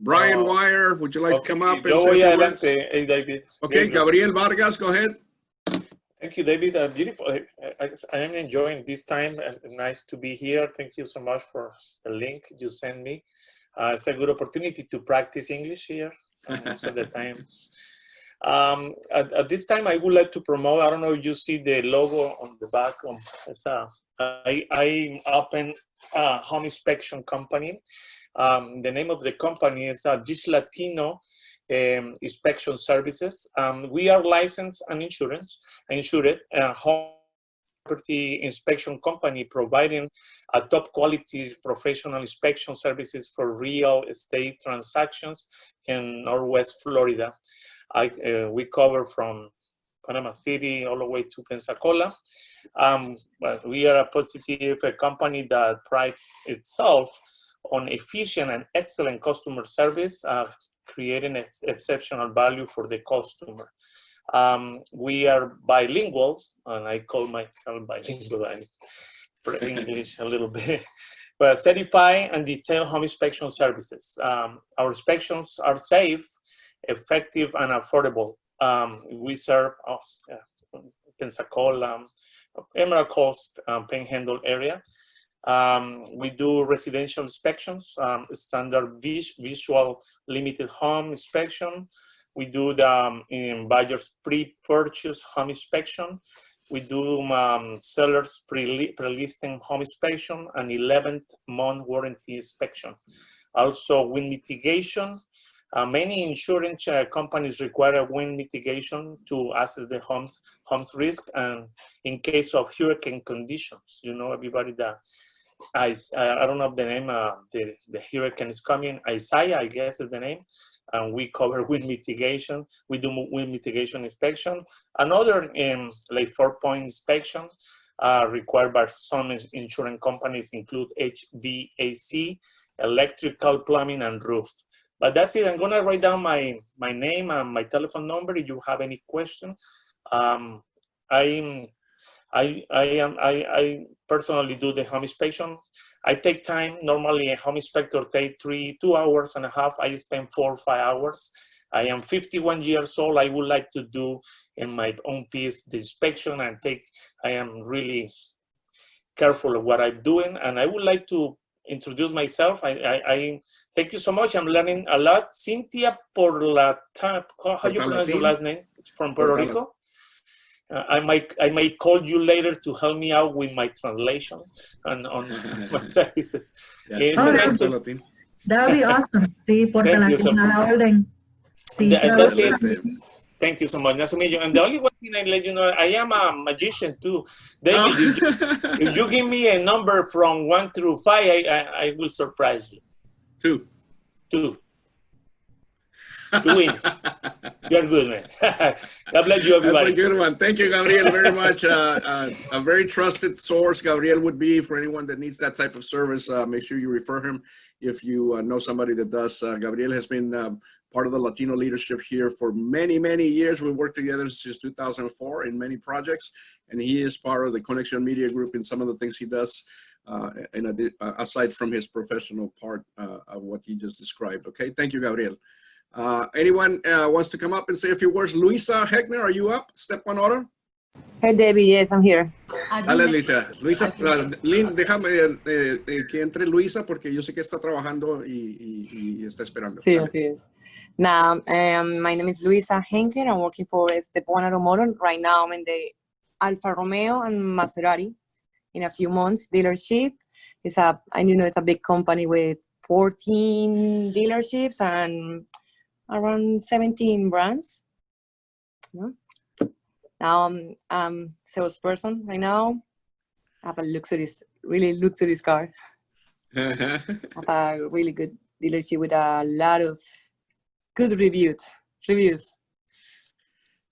Brian Wire, would you like to come up and say a few words? David. Okay, Gabriel Vargas, go ahead. Thank you, David. Beautiful. I am enjoying this time. Nice to be here. Thank you so much for the link you sent me. It's a good opportunity to practice English here most of the time. At this time, I would like to promote, I don't know if you see the logo on the back. I opened a home inspection company. The name of the company is Dish Latino Inspection Services. We are licensed and insured home property inspection company providing a top quality professional inspection services for real estate transactions in Northwest Florida. We cover from Panama City all the way to Pensacola. But we are a positive company that prides itself on efficient and excellent customer service, creating exceptional value for the customer. We are bilingual, and I call myself bilingual. I speak English a little bit, but certified and detailed home inspection services. Our inspections are safe, effective, and affordable. We serve Pensacola, Emerald Coast, Panhandle area. We do residential inspections, standard visual limited home inspection. We do the buyer's pre-purchase home inspection. We do seller's pre-listing home inspection and 11th month warranty inspection. Also wind mitigation. Many insurance companies require a wind mitigation to assess the home's risk, and in case of hurricane conditions, you know, everybody that I don't know the name, the hurricane is coming, Isaiah, I guess is the name. And we cover wind mitigation. We do wind mitigation inspection. Another like 4-point inspection required by some insurance companies include HVAC, electrical, plumbing, and roof. But that's it. I'm gonna write down my name and my telephone number if you have any question. I personally do the home inspection. I take time. Normally, a home inspector takes 2 hours and a half. I spend 4 or 5 hours. I am 51 years old. I would like to do in my own piece the inspection and I am really careful of what I'm doing. And I would like to introduce myself. I thank you so much. I'm learning a lot. Cynthia Porlata, how do you pronounce your last name? From Puerto Rico? I might call you later to help me out with my translation and on my services. Yes, that would be awesome. Sí, Puerto Latina, la orden. Sí, that's it. Thank you so much. Nice to meet you. And the only one thing I let you know, I am a magician too. David, if you give me a number from 1 through 5, I will surprise you. 2. 2. 2 win. You're good, man. God bless you, everybody. That's a good one. Thank you, Gabriel, very much. A very trusted source, Gabriel would be for anyone that needs that type of service. Make sure you refer him if you know somebody that does. Gabriel has been part of the Latino leadership here for many, many years. We've worked together since 2004 in many projects, and he is part of the Conexion Media Group in some of the things he does, aside from his professional part of what he just described. Okay, thank you, Gabriel. Anyone wants to come up and say a few words? Luisa Heckner, are you up? Step One Auto? Hey, Debbie, yes, I'm here. Dale, Luisa. Luisa, Lynn, déjame que entre Luisa porque yo sé que está trabajando y está esperando. Sí, así es. Now, my name is Luisa Henker. I'm working for Step One Automotive. Right now, I'm in the Alfa Romeo and Maserati. In a few months, dealership. It's a big company with 14 dealerships and around 17 brands. Now I'm salesperson right now. I have a really luxurious car. I have a really good dealership with a lot of good reviews.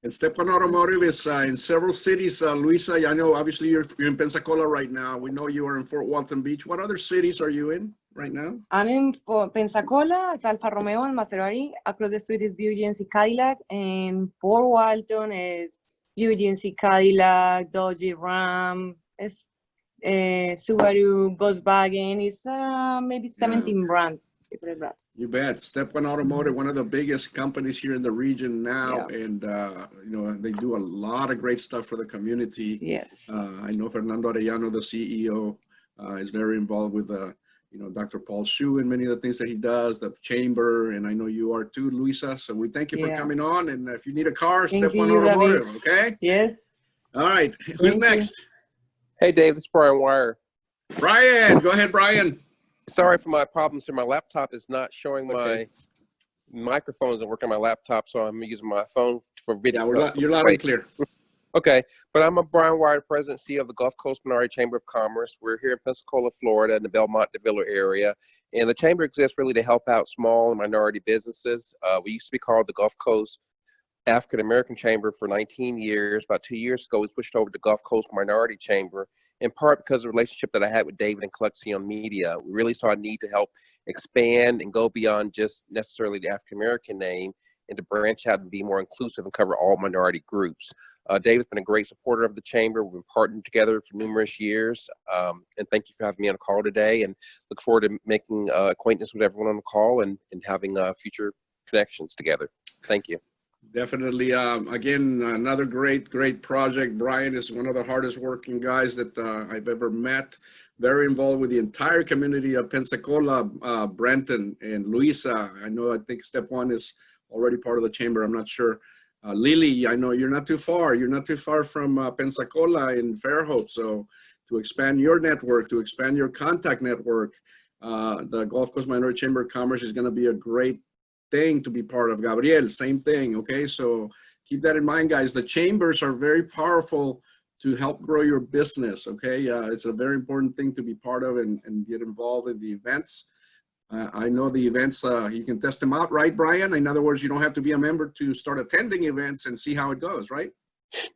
And Step One Automotive is in several cities. Luisa, I know obviously you're in Pensacola right now. We know you are in Fort Walton Beach. What other cities are you in right now? I'm in Pensacola, it's Alfa Romeo and Maserati. Across the street is BGNC Cadillac, and Fort Walton is BGNC Cadillac, Dodge Ram, Subaru, Volkswagen. It's maybe 17 brands. You bet. Step One Automotive, one of the biggest companies here in the region now, and they do a lot of great stuff for the community. Yes. I know Fernando Arellano, the CEO, is very involved with Dr. Paul Hsu and many of the things that he does, the chamber, and I know you are too, Luisa. So we thank you for coming on. And if you need a car, Step One Automotive, okay? Yes. All right. Who's next? Hey, Dave, this is Brian Wire. Brian, go ahead, Brian. Sorry for my problems here. My laptop is not showing my microphone isn't working on my laptop, so I'm using my phone for video. Yeah, you're loud and clear. Okay, but I'm a Brian Wire, President and CEO of the Gulf Coast Minority Chamber of Commerce. We're here in Pensacola, Florida, in the Belmont-DeVille area. And the chamber exists really to help out small and minority businesses. We used to be called the Gulf Coast African American Chamber for 19 years. About 2 years ago, we switched over to Gulf Coast Minority Chamber, in part because of the relationship that I had with David and Conexion Media. We really saw a need to help expand and go beyond just necessarily the African American name and to branch out and be more inclusive and cover all minority groups. David's been a great supporter of the chamber. We've been partnered together for numerous years. And thank you for having me on the call today, and look forward to making acquaintance with everyone on the call and having future connections together. Thank you. Definitely. Again, another great project. Brian is one of the hardest working guys that I've ever met. Very involved with the entire community of Pensacola, Brenton and Luisa. I think Step One is already part of the chamber. I'm not sure. Lily, I know you're not too far. You're not too far from Pensacola in Fairhope. So to expand your network, to expand your contact network, the Gulf Coast Minority Chamber of Commerce is going to be a great thing to be part of. Gabriel, same thing. Okay, so keep that in mind, guys. The chambers are very powerful to help grow your business, okay? It's a very important thing to be part of and get involved in the events. I know the events, you can test them out, right, Brian? In other words, you don't have to be a member to start attending events and see how it goes, right?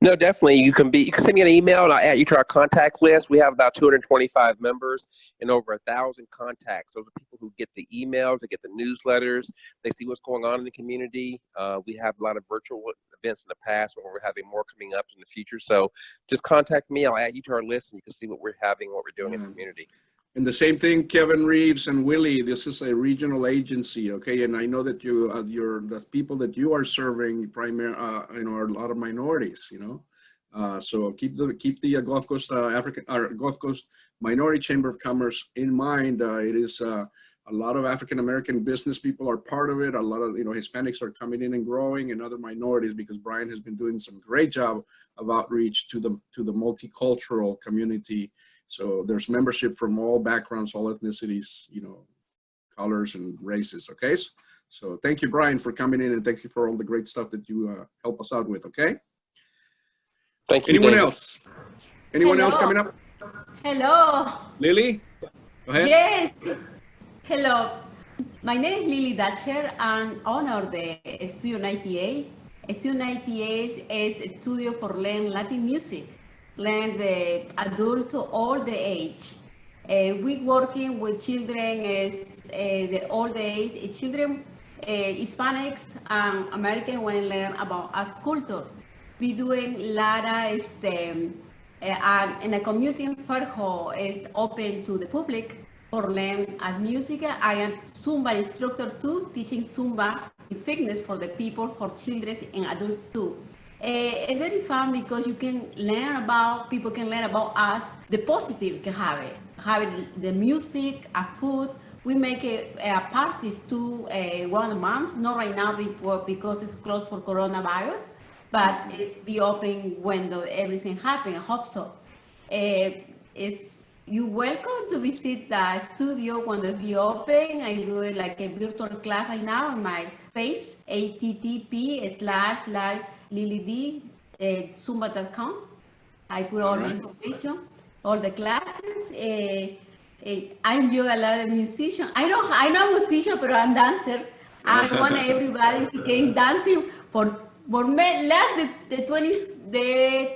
No, definitely. You can send me an email and I'll add you to our contact list. We have about 225 members and over 1,000 contacts. Those are people who get the emails, they get the newsletters, they see what's going on in the community. We have a lot of virtual events in the past, but we're having more coming up in the future. So just contact me. I'll add you to our list and you can see what we're having, what we're doing in the community. And the same thing, Kevin Reeves and Willie, this is a regional agency, okay? And I know that the people that you are serving are a lot of minorities, you know? So keep the Gulf Coast Gulf Coast Minority Chamber of Commerce in mind. It is a lot of African-American business people are part of it. A lot of, Hispanics are coming in and growing, and other minorities, because Brian has been doing some great job of outreach to the multicultural community. So there's membership from all backgrounds, all ethnicities, colors and races, okay? So thank you, Brian, for coming in, and thank you for all the great stuff that you help us out with, okay? Thank you, Anyone David. else? Anyone else coming up? Hello. Lily, go ahead. Yes. Hello. My name is Lily Datcher. I'm owner of the Studio 98. Studio 98 is a studio for learning Latin music. Learn the adult to all the age. We working with children is the old age children, Hispanics and American want to learn about us culture. We doing a lot of and a community in Farho is open to the public for learn as music. I am Zumba instructor too, teaching Zumba fitness for the people, for children and adults too. It's very fun because you can learn about, people can learn about us, the positive can have it, the music, food. We make parties too 1 month, not right now because it's closed for coronavirus, but it's be open when everything happens, I hope so. You're welcome to visit the studio when it be open. I do like a virtual class right now on my page, http://lilyd.zumba.com. I put all the information, all the classes. I enjoy a lot of musicians. I'm not a musician, but I'm a dancer. I want everybody to get dancing for less than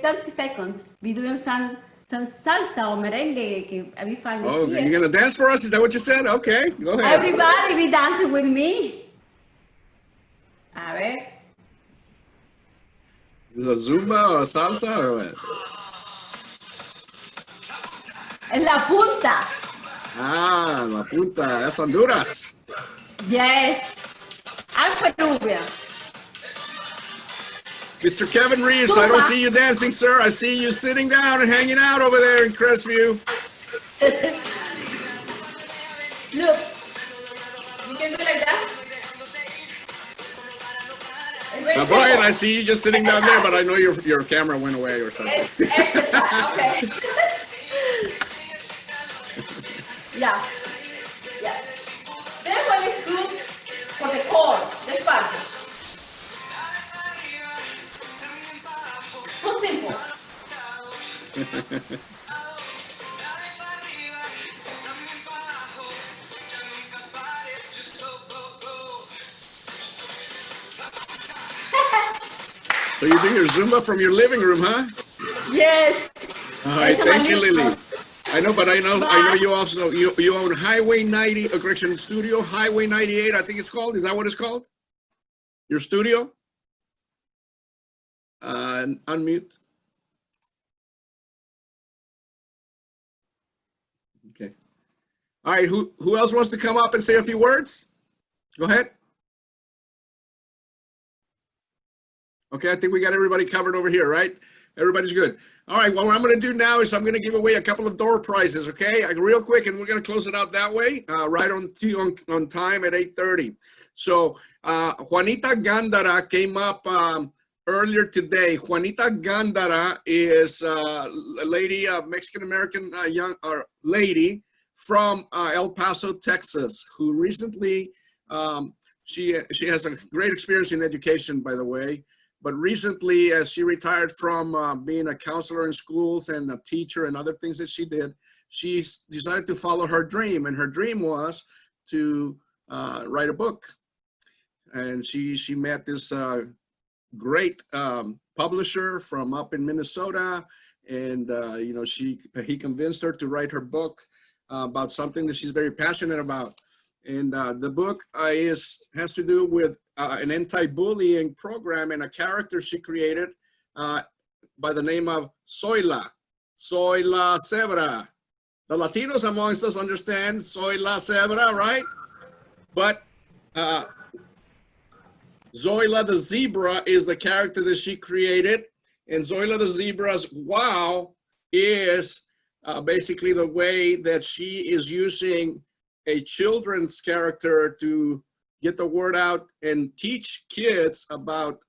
30 seconds. We doing some salsa or merengue que we find Oh, here. you're gonna dance for us? Is that what you said? Okay, go ahead. Everybody be dancing with me. A ver. Is it a Zumba or a salsa or what? En la punta. Ah, La Punta, that's Honduras. Yes. I'm Peruvian. Mr. Kevin Reeves, I don't see you dancing, sir. I see you sitting down and hanging out over there in Crestview. Look, you can do like that. Now, Brian, I see you just sitting down there, but I know your camera went away or something. Okay. Yeah. Yeah. That one is good for the core, this part. So simple. So you do your Zumba from your living room, huh? Yes. All right, thank you, Lily. I know, but I know you also you own Highway 90, correction, Studio Highway 98. I think it's called. Is that what it's called? Your studio? Unmute. Okay. All right. Who else wants to come up and say a few words? Go ahead. Okay, I think we got everybody covered over here, right? Everybody's good. All right, well, what I'm going to do now is I'm going to give away a couple of door prizes, okay? Real quick, and we're going to close it out that way, right on time at 8:30. So Juanita Gandara came up earlier today. Juanita Gandara is a lady, a Mexican-American young lady from El Paso, Texas, who recently, she has a great experience in education, by the way. but recently, as she retired from being a counselor in schools and a teacher and other things that she did, she decided to follow her dream, and her dream was to write a book. And she met this great publisher from up in Minnesota, and you know, he convinced her to write her book about something that she's very passionate about. And the book has to do with an anti-bullying program and a character she created by the name of Zoila Zebra. The Latinos amongst us understand Zoila Zebra, right? But Zoila the Zebra is the character that she created. And Zoila the Zebra's wow is basically the way that she is using a children's character to get the word out and teach kids about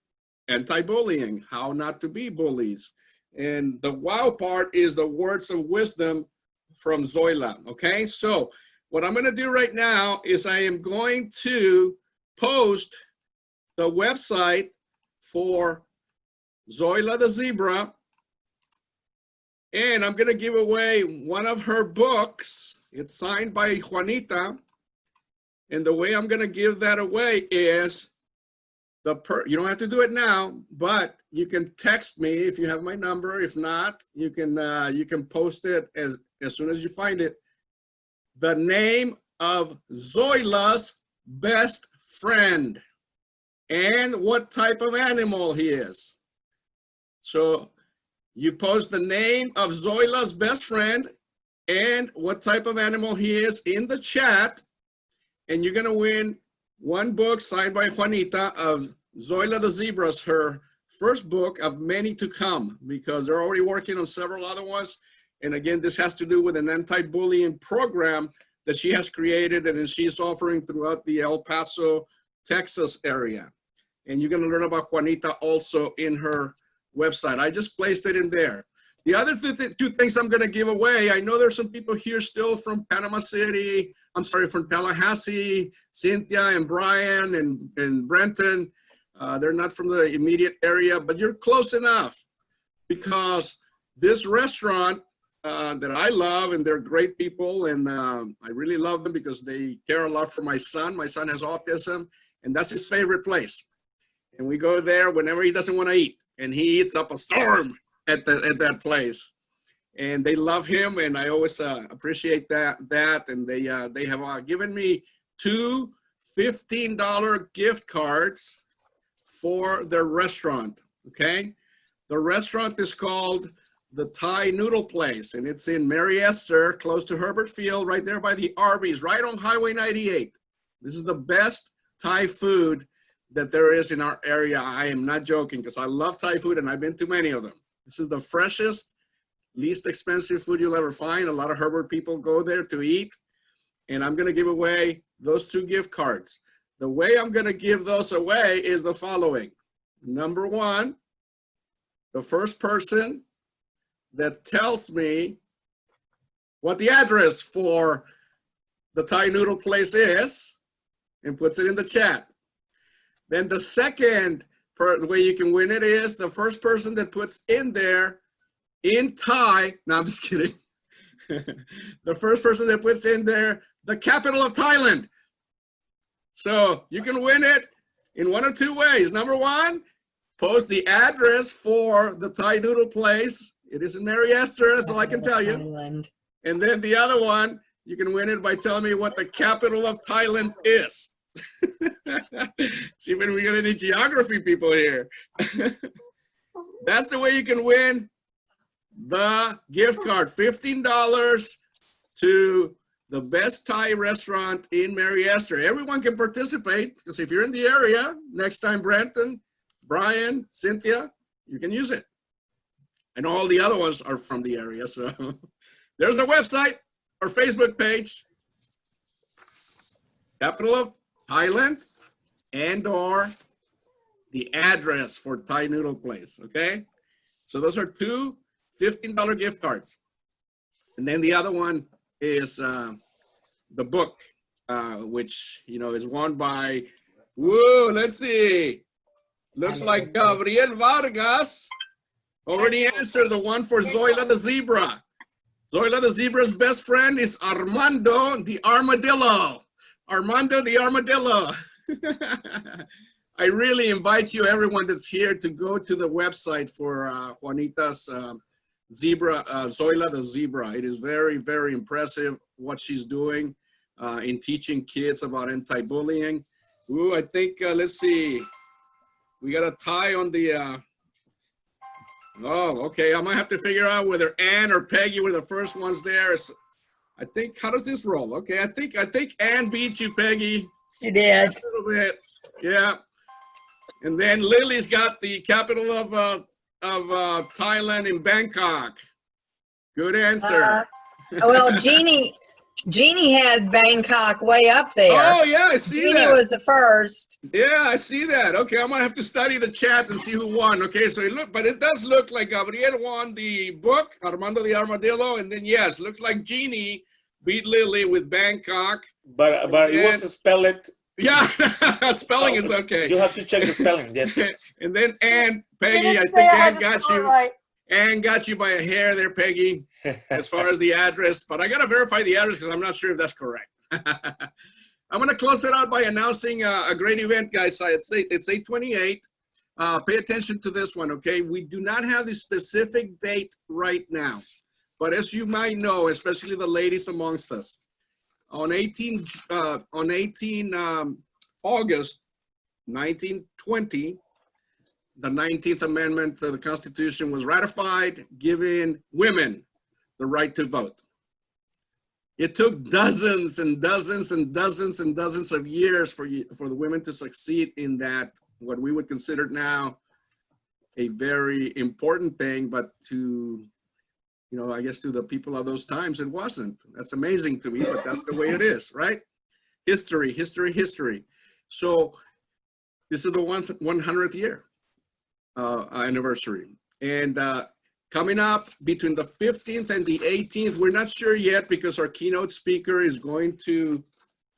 anti-bullying, how not to be bullies. And the wow part is the words of wisdom from Zoila, okay? So what I'm gonna do right now is I am going to post the website for Zoila the Zebra, and I'm gonna give away one of her books. It's signed by Juanita, and the way I'm gonna give that away is you don't have to do it now, but you can text me if you have my number. If not, you can post it as soon as you find it. The name of Zoila's best friend and what type of animal he is. So you post the name of Zoila's best friend and what type of animal he is in the chat, and you're gonna win one book signed by Juanita of Zoila the Zebra's, her first book of many to come, because they're already working on several other ones. And again, this has to do with an anti-bullying program that she has created and she's offering throughout the El Paso, Texas area. And you're gonna learn about Juanita also in her website. I just placed it in there. The other two things I'm gonna give away, I know there's some people here still from Panama City, from Tallahassee, Cynthia and Brian and Brenton. They're not from the immediate area, but you're close enough, because this restaurant that I love, and they're great people, and I really love them because they care a lot for my son. My son has autism, and that's his favorite place. And we go there whenever he doesn't want to eat, and he eats up a storm at that place. And they love him, and I always appreciate that. And they have given me 2 $15 gift cards for their restaurant, okay? The restaurant is called the Thai Noodle Place, and it's in Mary Esther, close to Herbert Field, right there by the Arby's, right on Highway 98. This is the best Thai food that there is in our area. I am not joking, because I love Thai food and I've been to many of them. This is the freshest, least expensive food you'll ever find. A lot of Herbert people go there to eat, and I'm gonna give away those 2 gift cards. The way I'm gonna give those away is the following. Number 1, the first person that tells me what the address for the Thai Noodle Place is and puts it in the chat. Then the second way you can win it is the first person that puts in there in Thai, no, I'm just kidding. The first person that puts in there the capital of Thailand. So you can win it in one of 2 ways. Number 1, post the address for the Thai Noodle Place. It is in Mary Esther, that's all I can tell you. Thailand. And then the other one, you can win it by telling me what the capital of Thailand is. See if we got any geography people here. That's the way you can win the gift card, $15 to the best Thai restaurant in Mary Esther. Everyone can participate, because if you're in the area, next time Brenton, Brian, Cynthia, you can use it. And all the other ones are from the area. So there's a website or Facebook page, capital of Thailand, and or the address for Thai Noodle Place, okay? So those are 2 $15 gift cards. And then the other one is the book, which, you know, is won by, let's see, Looks like Gabriel Vargas already answered the one for Zoila the zebra. Zoila the zebra's best friend is Armando the armadillo. Armando the armadillo. I really invite you, everyone that's here, to go to the website for Juanita's zebra, Zoila the zebra. It is very, very impressive what she's doing in teaching kids about anti-bullying. Ooh, I think, let's see, we got a tie on the, oh, okay, I might have to figure out whether Ann or Peggy were the first ones there. I think, how does this roll? Okay, I think Ann beat you, Peggy. She did. A little bit, yeah. And then Lily's got the capital of Thailand in Bangkok. Good answer. Well, Jeannie had Bangkok way up there. Oh yeah, I see Jeannie that. was the first. Yeah, I see that. Okay, I'm gonna have to study the chat and see who won. Okay, so it does look like Gabriel won the book, Armando the Armadillo, and then yes, looks like Jeannie beat Lily with Bangkok. But it was spelled. Yeah, spelling is okay. You have to check the spelling, yes. And then Peggy, I think Ann got you. Right. Ann got you by a hair there, Peggy, as far as the address. But I got to verify the address because I'm not sure if that's correct. I'm going to close it out by announcing a great event, guys. It's 8/28. Pay attention to this one, okay? We do not have the specific date right now. But as you might know, especially the ladies amongst us, on 18 August 1920, the 19th Amendment to the Constitution was ratified, giving women the right to vote. It took dozens and dozens and dozens and dozens of years for the women to succeed in that, what we would consider now a very important thing, but to, you know, I guess to the people of those times, it wasn't. That's amazing to me, but that's the way it is, right? History, history, history. So this is the 100th year anniversary. And coming up between the 15th and the 18th, we're not sure yet because our keynote speaker is going to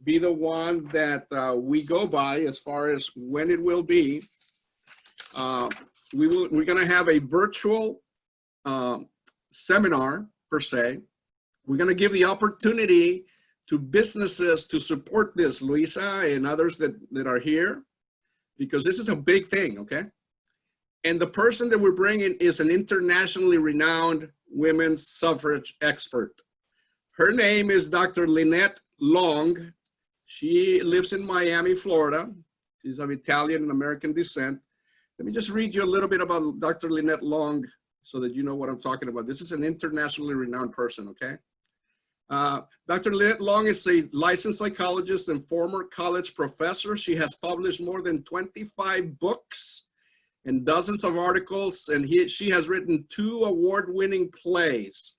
be the one that we go by as far as when it will be. We're gonna have a virtual seminar per se. We're going to give the opportunity to businesses to support this, Luisa and others that are here, because this is a big thing, okay? And the person that we're bringing is an internationally renowned women's suffrage expert. Her name is Dr. Lynette Long. She lives in Miami, Florida. She's of Italian and American descent. Let me just read you a little bit about Dr. Lynette Long, so that you know what I'm talking about. This is an internationally renowned person, okay? Dr. Lynette Long is a licensed psychologist and former college professor. She has published more than 25 books and dozens of articles, and she has written 2 award-winning plays.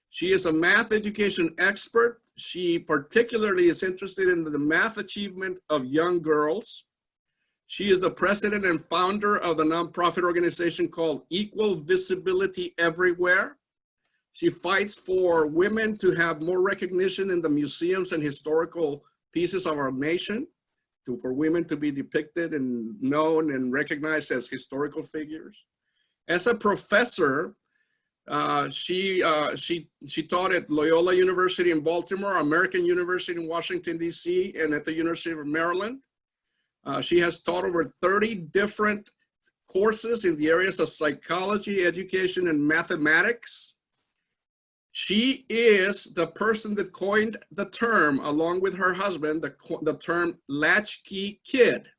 She is a math education expert. She particularly is interested in the math achievement of young girls. She is the president and founder of the nonprofit organization called Equal Visibility Everywhere. She fights for women to have more recognition in the museums and historical pieces of our nation, for women to be depicted and known and recognized as historical figures. As a professor, she taught at Loyola University in Baltimore, American University in Washington, D.C., and at the University of Maryland. She has taught over 30 different courses in the areas of psychology, education, and mathematics. She is the person that coined the term, along with her husband, the term latchkey kid.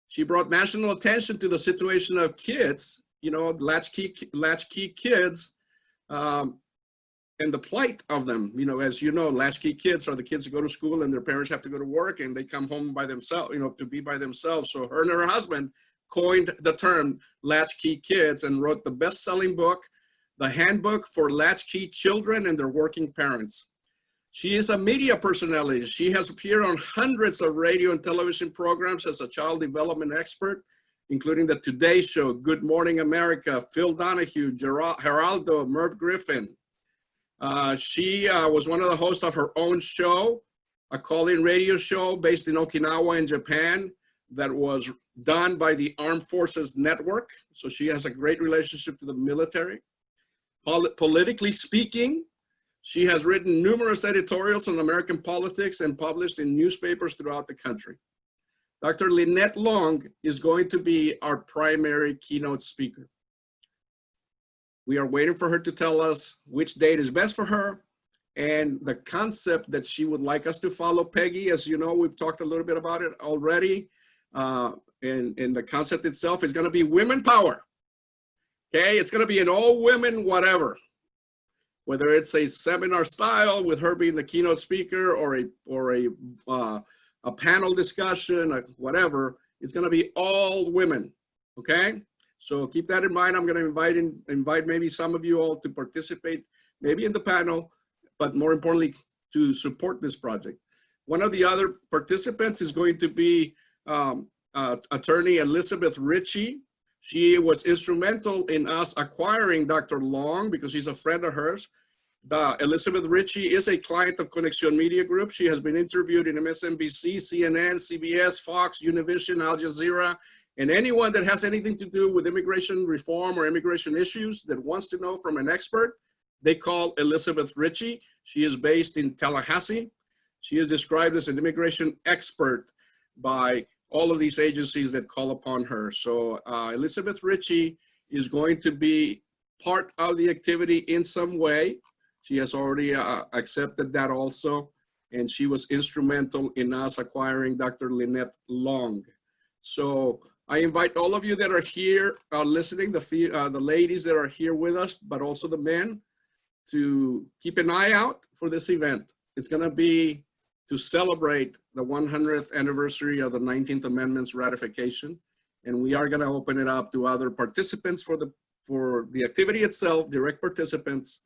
She brought national attention to the situation of kids, you know, latchkey kids, and the plight of them. You know, as you know, latchkey kids are the kids that go to school and their parents have to go to work and they come home by themselves, you know, to be by themselves. So her and her husband coined the term latchkey kids and wrote the best-selling book, The Handbook for Latchkey Children and Their Working Parents. She is a media personality. She has appeared on hundreds of radio and television programs as a child development expert, including the Today Show, Good Morning America, Phil Donahue, Geraldo, Merv Griffin. She was one of the hosts of her own show, a call-in radio show based in Okinawa in Japan, that was done by the Armed Forces Network. So she has a great relationship to the military. Politically speaking, she has written numerous editorials on American politics and published in newspapers throughout the country. Dr. Lynette Long is going to be our primary keynote speaker. We are waiting for her to tell us which date is best for her and the concept that she would like us to follow. Peggy, as you know, we've talked a little bit about it already. And the concept itself is going to be women power. Okay, it's going to be an all women whatever. Whether it's a seminar style with her being the keynote speaker or a panel discussion, whatever, it's going to be all women. Okay, so keep that in mind. I'm going to invite maybe some of you all to participate, maybe in the panel, but more importantly, to support this project. One of the other participants is going to be attorney Elizabeth Ritchie. She was instrumental in us acquiring Dr. Long because she's a friend of hers. Elizabeth Ritchie is a client of Conexion Media Group. She has been interviewed in MSNBC, CNN, CBS, Fox, Univision, Al Jazeera, and anyone that has anything to do with immigration reform or immigration issues that wants to know from an expert, they call Elizabeth Ritchie. She is based in Tallahassee. She is described as an immigration expert by all of these agencies that call upon her. So Elizabeth Ritchie is going to be part of the activity in some way. She has already accepted that also. And she was instrumental in us acquiring Dr. Lynette Long. So I invite all of you that are here listening, the ladies that are here with us, but also the men, to keep an eye out for this event. It's gonna be to celebrate the 100th anniversary of the 19th Amendment's ratification. And we are gonna open it up to other participants for the activity itself, direct participants,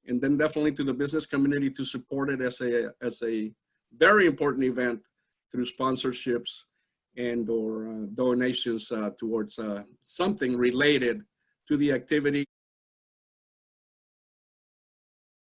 and then definitely to the business community to support it as a very important event through sponsorships and or donations towards something related to the activity.